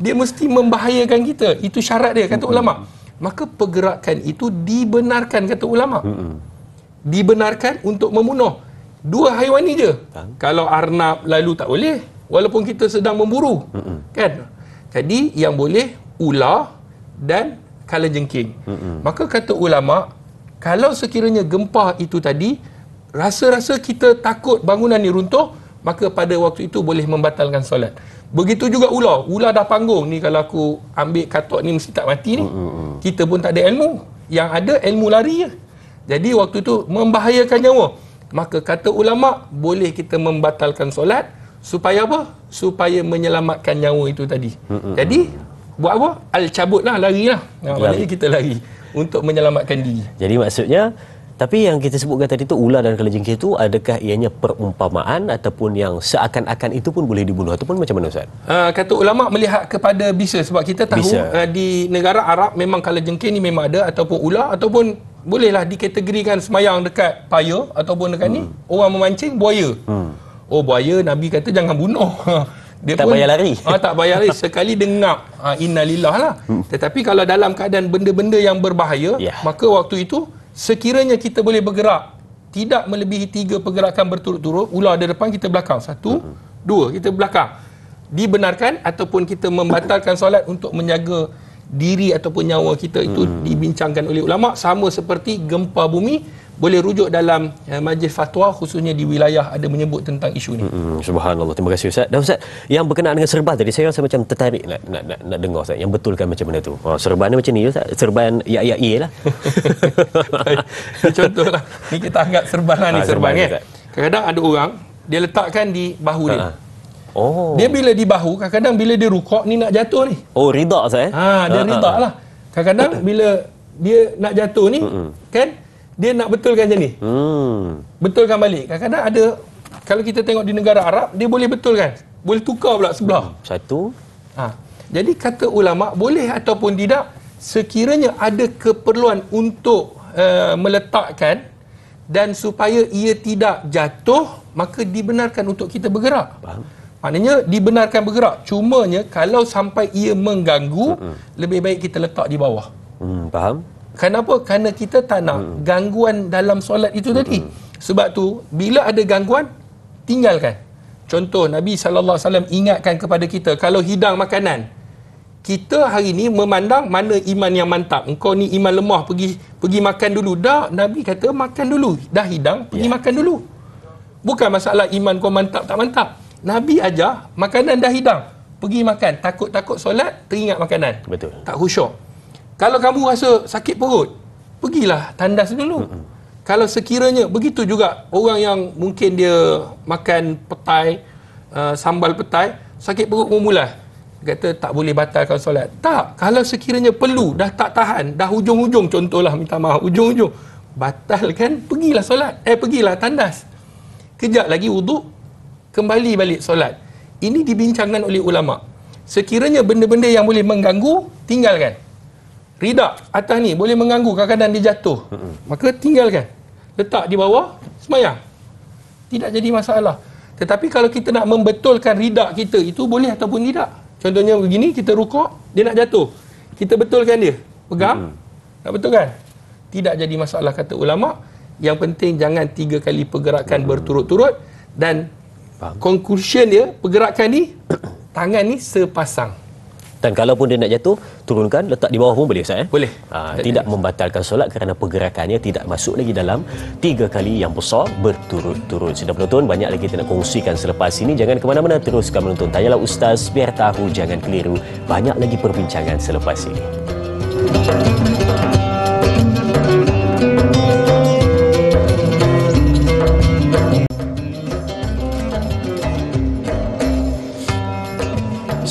Dia mesti membahayakan kita. Itu syarat dia, kata ulama. Maka pergerakan itu dibenarkan, kata ulama. Dibenarkan untuk membunuh. Dua haiwan ni je. Kalau arnab lalu tak boleh, walaupun kita sedang memburu. Kan? Jadi yang boleh ular dan kalajengking. Maka kata ulama, kalau sekiranya gempa itu tadi, rasa-rasa kita takut bangunan ni runtuh, maka pada waktu itu boleh membatalkan solat. Begitu juga ular. Ular dah panggung ni, kalau aku ambil katok ni mesti tak mati ni. Kita pun tak ada ilmu. Yang ada ilmu lari je. Jadi waktu itu membahayakan nyawa. Maka kata ulama, boleh kita membatalkan solat. Supaya apa? Supaya menyelamatkan nyawa itu tadi. Jadi buat apa? Cabut lah, lari lah. Maknanya kita lari untuk menyelamatkan diri. Jadi maksudnya, tapi yang kita sebutkan tadi tu, ular dan kalajengking itu, adakah ianya perumpamaan ataupun yang seakan-akan itu pun boleh dibunuh ataupun macam mana, Ustaz? Kata ulama melihat kepada bisa, sebab kita tahu di negara Arab memang kalajengking ni memang ada, ataupun ular, ataupun bolehlah dikategorikan semayang dekat paya ataupun dekat ni orang memancing buaya. Oh, buaya Nabi kata jangan bunuh. Dia tak payah lari. Tak payah lari. Sekali dengap, innalillah lah. Tetapi kalau dalam keadaan benda-benda yang berbahaya, maka waktu itu sekiranya kita boleh bergerak tidak melebihi 3 pergerakan berturut-turut, ular ada depan, kita belakang, 1, 2, kita belakang, dibenarkan ataupun kita membatalkan solat untuk menjaga diri ataupun nyawa kita. Itu dibincangkan oleh ulama. Sama seperti gempa bumi, boleh rujuk dalam majlis fatwa, khususnya di wilayah ada menyebut tentang isu ni. Subhanallah. Terima kasih, Ustaz. Dan Ustaz, yang berkenaan dengan serban tadi, saya rasa macam tertarik nak dengar, Ustaz, yang betulkan macam mana tu. Serban ni macam ni, Ustaz. Serban ya lah. Contohlah, ni kita anggap serban lah ni, serban kan. Kadang-kadang ada orang, dia letakkan di bahu dia. Dia bila di bahu, kadang-kadang bila dia rukuk ni nak jatuh ni. Oh, rida, Ustaz. Dia rida lah. Kadang-kadang bila dia nak jatuh ni, kan, dia nak betulkan macam ni. Betulkan balik. Kadang-kadang ada, kalau kita tengok di negara Arab, dia boleh betulkan. Boleh tukar pula sebelah. Satu. Jadi kata ulama, boleh ataupun tidak, sekiranya ada keperluan untuk meletakkan dan supaya ia tidak jatuh, maka dibenarkan untuk kita bergerak. Faham? Maknanya dibenarkan bergerak. Cumanya kalau sampai ia mengganggu, lebih baik kita letak di bawah. Faham? Kenapa? Kerana kita tak nak gangguan dalam solat itu tadi. Sebab tu, bila ada gangguan, tinggalkan. Contoh, Nabi SAW ingatkan kepada kita, kalau hidang makanan, kita hari ni memandang mana iman yang mantap. Engkau ni iman lemah, pergi makan dulu. Dah, Nabi kata makan dulu. Dah hidang, pergi makan dulu. Bukan masalah iman kau mantap tak mantap. Nabi ajar, makanan dah hidang, pergi makan. Takut-takut solat, teringat makanan. Betul. Tak khusyuk. Kalau kamu rasa sakit perut, pergilah tandas dulu. Kalau sekiranya, begitu juga orang yang mungkin dia makan petai, sambal petai, sakit perut memulai. Dia kata tak boleh batalkan solat. Tak. Kalau sekiranya perlu, dah tak tahan, dah hujung-hujung, contohlah, minta maaf, hujung-hujung, batalkan, pergilah solat. Pergilah tandas. Kejap lagi wuduk, kembali balik solat. Ini dibincangkan oleh ulama. Sekiranya benda-benda yang boleh mengganggu, tinggalkan. Ridak atas ni boleh mengganggu, kadang-kadang dia jatuh, maka tinggalkan, letak di bawah, semayang, tidak jadi masalah. Tetapi kalau kita nak membetulkan ridak kita, itu boleh ataupun tidak. Contohnya begini, kita rukuk, dia nak jatuh, kita betulkan dia, pegang, nak betulkan, tidak jadi masalah kata ulama. Yang penting jangan 3 kali pergerakan berturut-turut. Dan conclusion dia, pergerakan ni, tangan ni sepasang. Dan kalaupun dia nak jatuh, turunkan, letak di bawah pun boleh, Ustaz? Boleh. Tidak membatalkan solat kerana pergerakannya tidak masuk lagi dalam 3 kali yang besar berturut-turut. Sudah penonton, banyak lagi kita nak kongsikan selepas ini. Jangan ke mana-mana, teruskan menonton Tanyalah Ustaz, biar tahu jangan keliru. Banyak lagi perbincangan selepas ini.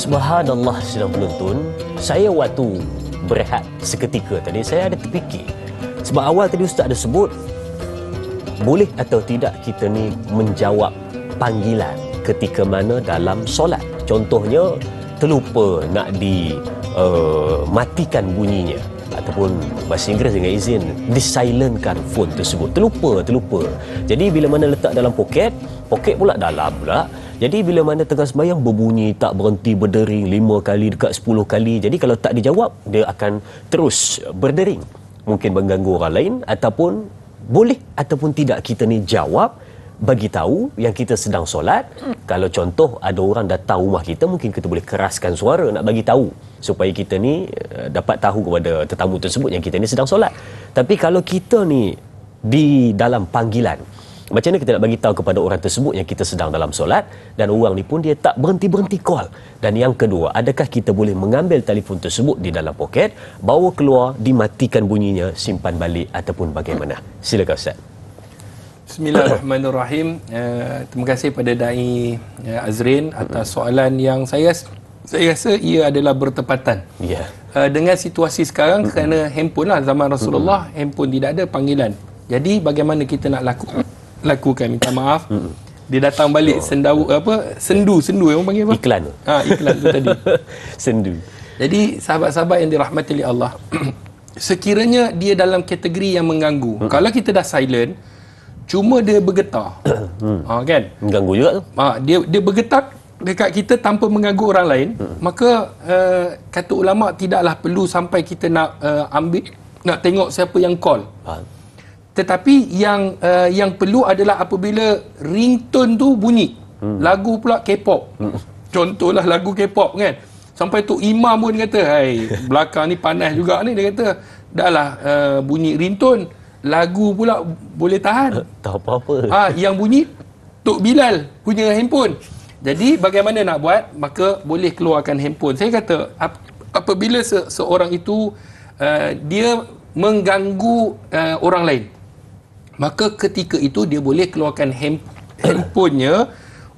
Subhanallah, sudah penonton, saya waktu berehat seketika tadi, saya ada terfikir. Sebab awal tadi Ustaz ada sebut, boleh atau tidak kita ni menjawab panggilan ketika mana dalam solat. Contohnya, terlupa nak matikan bunyinya. Ataupun bahasa Inggeris dengan izin, disilentkan phone tersebut. Terlupa. Jadi bila mana letak dalam poket pula dalam pula. Jadi bila mana tengah sembahyang berbunyi, tak berhenti berdering 5 kali dekat 10 kali. Jadi kalau tak dijawab, dia akan terus berdering. Mungkin mengganggu orang lain, ataupun boleh ataupun tidak kita ni jawab, bagi tahu yang kita sedang solat. Kalau contoh ada orang datang rumah kita, mungkin kita boleh keraskan suara nak bagi tahu supaya kita ni dapat tahu kepada tetamu tersebut yang kita ni sedang solat. Tapi kalau kita ni di dalam panggilan, macam mana kita nak bagi tahu kepada orang tersebut yang kita sedang dalam solat, dan orang ni pun dia tak berhenti-berhenti call. Dan yang kedua, adakah kita boleh mengambil telefon tersebut di dalam poket, bawa keluar, dimatikan bunyinya, simpan balik ataupun bagaimana? Silakan Ustaz. Bismillahirrahmanirrahim. Terima kasih pada Dai Azrin atas soalan yang saya rasa ia adalah bertepatan. Ya. Dengan situasi sekarang, kerana handphone lah, zaman Rasulullah, handphone tidak ada panggilan. Jadi bagaimana kita nak lakukan, minta maaf. Dia datang balik sendu yang panggil apa? Iklan. Iklan tu tadi. Sendu. Jadi sahabat-sahabat yang dirahmati oleh Allah, sekiranya dia dalam kategori yang mengganggu, kalau kita dah silent, cuma dia bergetar, kan? Mengganggu juga tu. Dia bergetar dekat kita tanpa mengganggu orang lain, maka kata ulama tidaklah perlu sampai kita nak nak tengok siapa yang call. Tetapi yang perlu adalah apabila ringtone tu bunyi, lagu pula K-pop, contohlah lagu K-pop kan, sampai tu imam pun kata, hai, belakang ni panas juga ni, dia kata dah lah bunyi ringtone, lagu pula boleh tahan, tak apa-apa. Yang bunyi Tok Bilal punya handphone. Jadi bagaimana nak buat? Maka boleh keluarkan handphone. Saya kata apabila seorang itu dia mengganggu orang lain, maka ketika itu dia boleh keluarkan handphonenya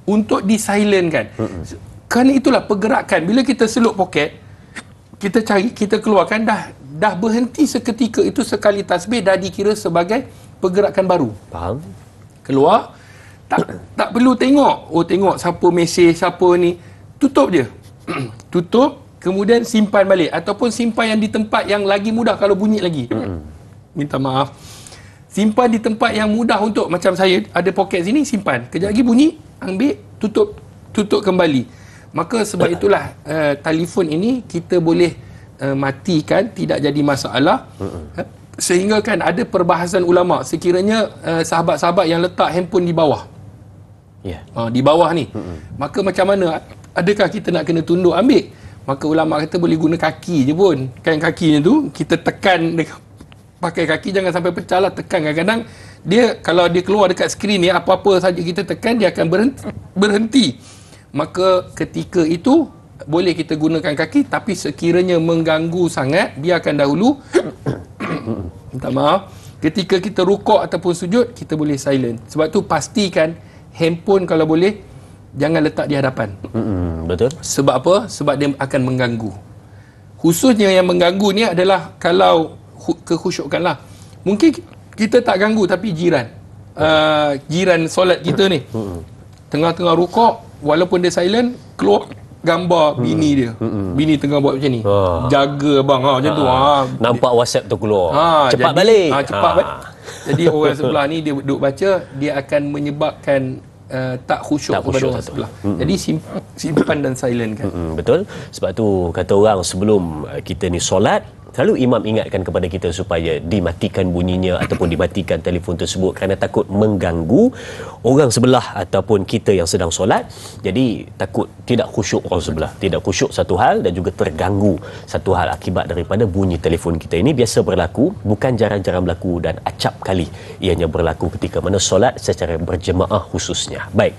untuk disilentkan. Kerana itulah pergerakan. Bila kita seluk poket, kita cari, kita keluarkan, dah berhenti seketika itu, sekali tasbih dah dikira sebagai pergerakan baru. Faham? Keluar, tak perlu tengok, tengok siapa mesej, siapa ni. Tutup je. Tutup, kemudian simpan balik. Ataupun simpan yang di tempat yang lagi mudah kalau bunyi lagi. Minta maaf. Simpan di tempat yang mudah untuk, macam saya ada poket sini, simpan. Kejap lagi bunyi, ambil, tutup kembali. Maka sebab itulah telefon ini kita boleh matikan, tidak jadi masalah. Sehingga kan ada perbahasan ulama, sekiranya sahabat-sahabat yang letak handphone di bawah, di bawah ni, maka macam mana, adakah kita nak kena tunduk ambil? Maka ulama kata boleh guna kaki je pun. Kan kakinya tu kita tekan, pakai kaki, jangan sampai pecah lah, tekan. Kadang-kadang dia, kalau dia keluar dekat skrin ni, apa-apa saja kita tekan, dia akan berhenti. Maka ketika itu boleh kita gunakan kaki, tapi sekiranya mengganggu sangat, biarkan dahulu. Minta maaf, ketika kita rukuk ataupun sujud, kita boleh silent. Sebab tu pastikan handphone kalau boleh jangan letak di hadapan. Betul. Sebab apa? Sebab dia akan mengganggu. Khususnya yang mengganggu ni adalah kalau kekhusyukan lah. Mungkin kita tak ganggu, tapi jiran solat kita ni, tengah-tengah rukuk, walaupun dia silent, keluar gambar bini dia. Bini tengah buat macam ni. Jaga bang, macam tu. Nampak WhatsApp tu keluar. Cepat balik. Cepat balik. Jadi orang sebelah ni dia duduk baca, dia akan menyebabkan tak khusyuk kepada orang sebelah. Jadi simpan dan silent kan. Betul. Sebab tu kata orang, sebelum kita ni solat, selalu imam ingatkan kepada kita supaya dimatikan bunyinya ataupun dimatikan telefon tersebut, kerana takut mengganggu orang sebelah ataupun kita yang sedang solat. Jadi takut tidak khusyuk orang sebelah, tidak khusyuk satu hal, dan juga terganggu satu hal akibat daripada bunyi telefon kita ini. Biasa berlaku, bukan jarang-jarang berlaku, dan acap kali ianya berlaku ketika mana solat secara berjemaah khususnya. Baik,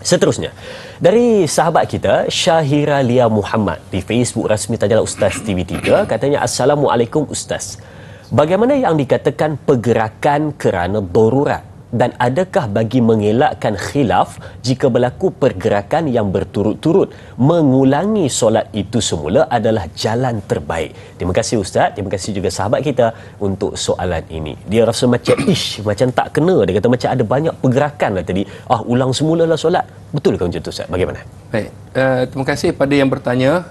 seterusnya dari sahabat kita Syahira Lia Muhammad di Facebook rasmi Tanyalah Ustaz TV3, katanya, Assalamualaikum Ustaz, bagaimana yang dikatakan pergerakan kerana darurat, dan adakah bagi mengelakkan khilaf jika berlaku pergerakan yang berturut-turut, mengulangi solat itu semula adalah jalan terbaik? Terima kasih Ustaz, terima kasih juga sahabat kita untuk soalan ini. Dia rasa macam macam tak kena. Dia kata macam ada banyak pergerakan lah tadi, ulang semula lah solat. Betul ke macam tu Ustaz? Bagaimana? Baik, terima kasih pada yang bertanya.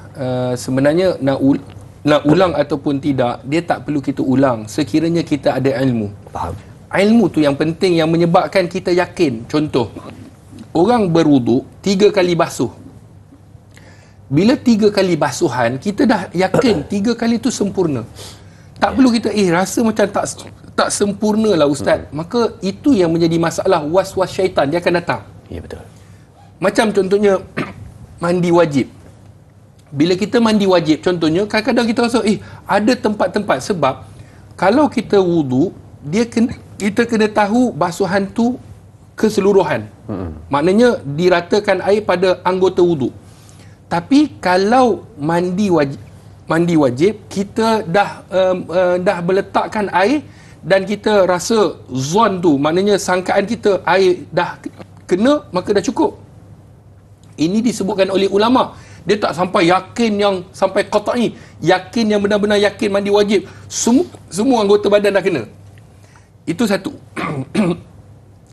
Sebenarnya nak ulang ataupun tidak, dia tak perlu kita ulang sekiranya kita ada ilmu. Faham. Ilmu tu yang penting, yang menyebabkan kita yakin. Contoh, orang berwuduk 3 kali basuh. Bila 3 kali basuhan, kita dah yakin 3 kali tu sempurna. Tak perlu kita rasa macam tak sempurna lah Ustaz. Maka itu yang menjadi masalah, was-was syaitan, dia akan datang. Ya, betul. Macam contohnya mandi wajib. Bila kita mandi wajib, contohnya kadang-kadang kita rasa ada tempat-tempat, sebab kalau kita wuduk, kita kena tahu basuhan tu keseluruhan. Maknanya diratakan air pada anggota wuduk. Tapi kalau mandi wajib, kita dah meletakkan air dan kita rasa zon tu, maknanya sangkaan kita air dah kena, maka dah cukup. Ini disebutkan oleh ulama. Dia tak sampai yakin yang sampai qat'i, yakin yang benar-benar yakin mandi wajib, semua anggota badan dah kena. Itu satu.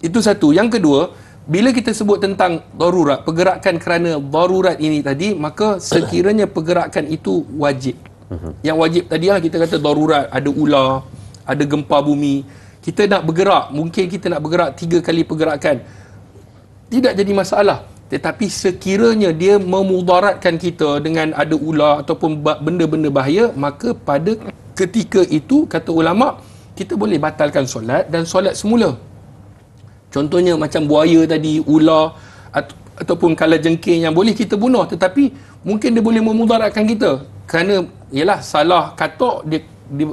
Itu satu. Yang kedua, bila kita sebut tentang darurat, pergerakan kerana darurat ini tadi, maka sekiranya pergerakan itu wajib. Yang wajib tadi lah kita kata darurat, ada ular, ada gempa bumi, kita nak bergerak, mungkin kita nak bergerak 3 kali pergerakan, tidak jadi masalah. Tetapi sekiranya dia memudaratkan kita dengan ada ular ataupun benda-benda bahaya, maka pada ketika itu, kata ulama', kita boleh batalkan solat dan solat semula. Contohnya macam buaya tadi, ular, ataupun kalajengking yang boleh kita bunuh, tetapi mungkin dia boleh memudaratkan kita. Kerana, ialah salah katok, dia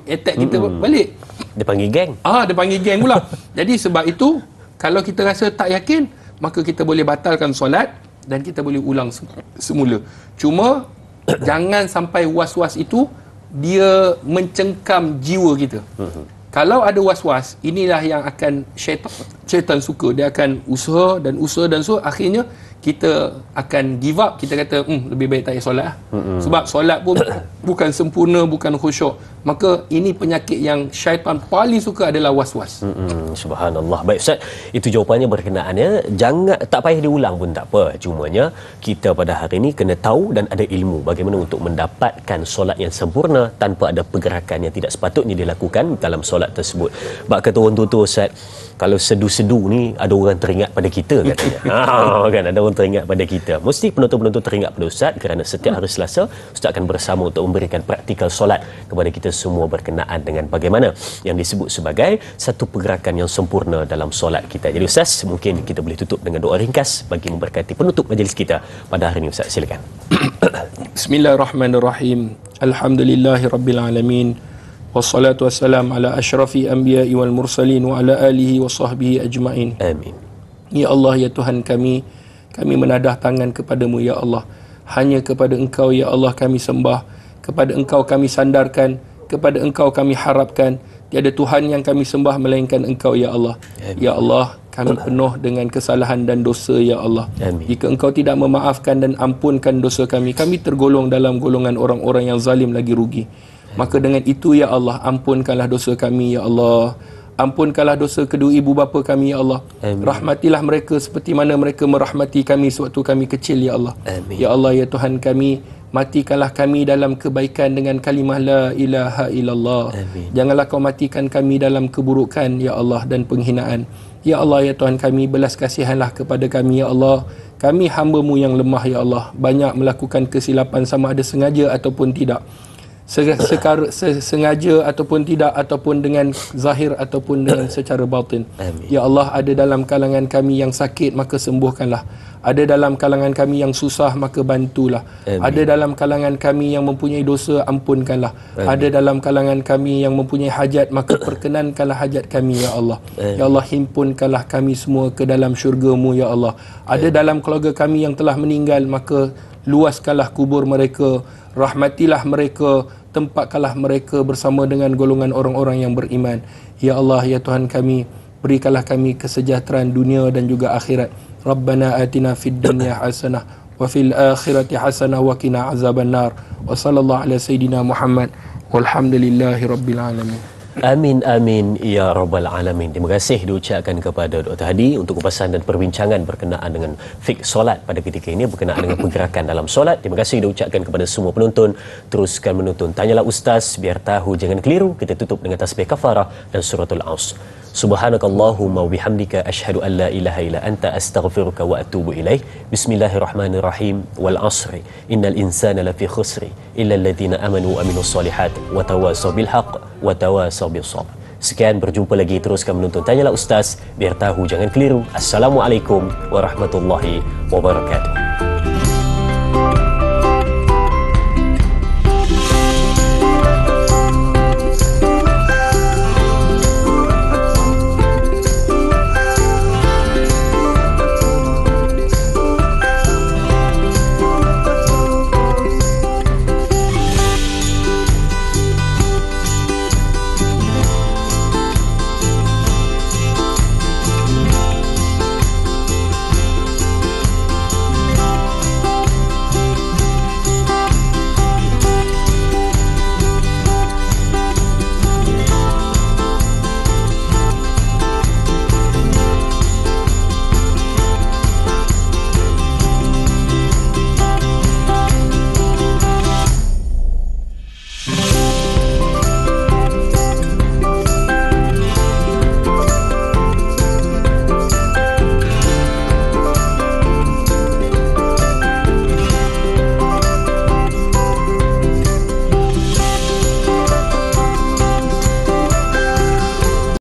attack kita balik. Dia panggil geng. Dia panggil geng pula. Jadi sebab itu, kalau kita rasa tak yakin, maka kita boleh batalkan solat dan kita boleh ulang semula. Cuma, jangan sampai was-was itu, dia mencengkam jiwa kita. Kalau ada was-was, inilah yang akan syaitan suka, dia akan usaha dan usaha dan usaha, akhirnya kita akan give up, kita kata lebih baik tak payah solat lah. Sebab solat pun bukan sempurna, bukan khusyuk. Maka ini penyakit yang syaitan paling suka adalah was-was. Subhanallah. Baik Ustaz, itu jawapannya berkenaannya. Jangan, tak payah diulang pun tak apa. Cumanya kita pada hari ini kena tahu dan ada ilmu bagaimana untuk mendapatkan solat yang sempurna tanpa ada pergerakan yang tidak sepatutnya dilakukan dalam solat tersebut. Bak kata orang tua Ustaz, kalau sedu-sedu ni ada orang teringat pada kita katanya. Kan ada orang teringat pada kita. Mesti penonton-penonton teringat pada Ustaz kerana setiap hari Selasa Ustaz akan bersama untuk memberikan praktikal solat kepada kita semua berkenaan dengan bagaimana yang disebut sebagai satu pergerakan yang sempurna dalam solat kita. Jadi Ustaz, mungkin kita boleh tutup dengan doa ringkas bagi memberkati penutup majlis kita pada hari ini Ustaz. Silakan. Bismillahirrahmanirrahim. Alhamdulillahirabbil alamin. Wassalatu wassalam ala asyrafil anbiya'i wal mursalin wa ala alihi wa sahbihi ajma'in. Amin. Ya Allah, ya Tuhan kami menadah tangan kepadamu ya Allah. Hanya kepada Engkau ya Allah kami sembah, kepada Engkau kami sandarkan, kepada Engkau kami harapkan. Tiada Tuhan yang kami sembah melainkan Engkau ya Allah. Amin. Ya Allah, kami penuh dengan kesalahan dan dosa ya Allah. Amin. Jika Engkau tidak memaafkan dan ampunkan dosa kami tergolong dalam golongan orang-orang yang zalim lagi rugi. Maka dengan itu ya Allah, ampunkanlah dosa kami ya Allah. Ampunkanlah dosa kedua ibu bapa kami ya Allah. Amin. Rahmatilah mereka seperti mana mereka merahmati kami sewaktu kami kecil ya Allah. Amin. Ya Allah, ya Tuhan kami, matikanlah kami dalam kebaikan dengan kalimah la ilaha illallah. Amin. Janganlah kau matikan kami dalam keburukan ya Allah dan penghinaan. Ya Allah, ya Tuhan kami, belas kasihanlah kepada kami ya Allah. Kami hamba-Mu yang lemah ya Allah, banyak melakukan kesilapan sama ada sengaja ataupun tidak. Sengaja ataupun tidak, ataupun dengan zahir ataupun dengan secara batin. Amin. Ya Allah, ada dalam kalangan kami yang sakit, maka sembuhkanlah. Ada dalam kalangan kami yang susah, maka bantulah. Amin. Ada dalam kalangan kami yang mempunyai dosa, ampunkanlah. Amin. Ada dalam kalangan kami yang mempunyai hajat, maka perkenankanlah hajat kami ya Allah. Amin. Ya Allah, himpunkanlah kami semua ke dalam syurga-Mu ya Allah. Ada dalam keluarga kami yang telah meninggal, maka luaskanlah kubur mereka, rahmatilah mereka, tempatkanlah mereka bersama dengan golongan orang-orang yang beriman. Ya Allah, ya Tuhan kami, berikanlah kami kesejahteraan dunia dan juga akhirat. Rabbana atina fid dunya hasanah wa fil akhirati hasanah wa qina azabannar. Wa sallallahu ala sayidina Muhammad walhamdulillahi rabbil alamin. Amin amin ya rabbal alamin. Terima kasih diucapkan kepada Dr. Hadi untuk kupasan dan perbincangan berkenaan dengan fiqh solat pada ketika ini, berkenaan dengan pergerakan dalam solat. Terima kasih diucapkan kepada semua penonton. Teruskan menonton Tanyalah Ustaz, biar tahu jangan keliru. Kita tutup dengan tasbih kafarah dan suratul Asr. Subhanakallahumma wa bihamdika asyhadu an la ilaha illa anta astaghfiruka wa atubu ilaik. Bismillahirrahmanirrahim. Wal 'asri innal insana lafi khusri illa alladhina amanu wa aminus solihat wa tawasaw bil haqq wa tawasaw bis sabr. Sekian, berjumpa lagi. Teruskan menonton Tanyalah Ustaz, biar tahu jangan keliru. Assalamualaikum warahmatullahi wabarakatuh.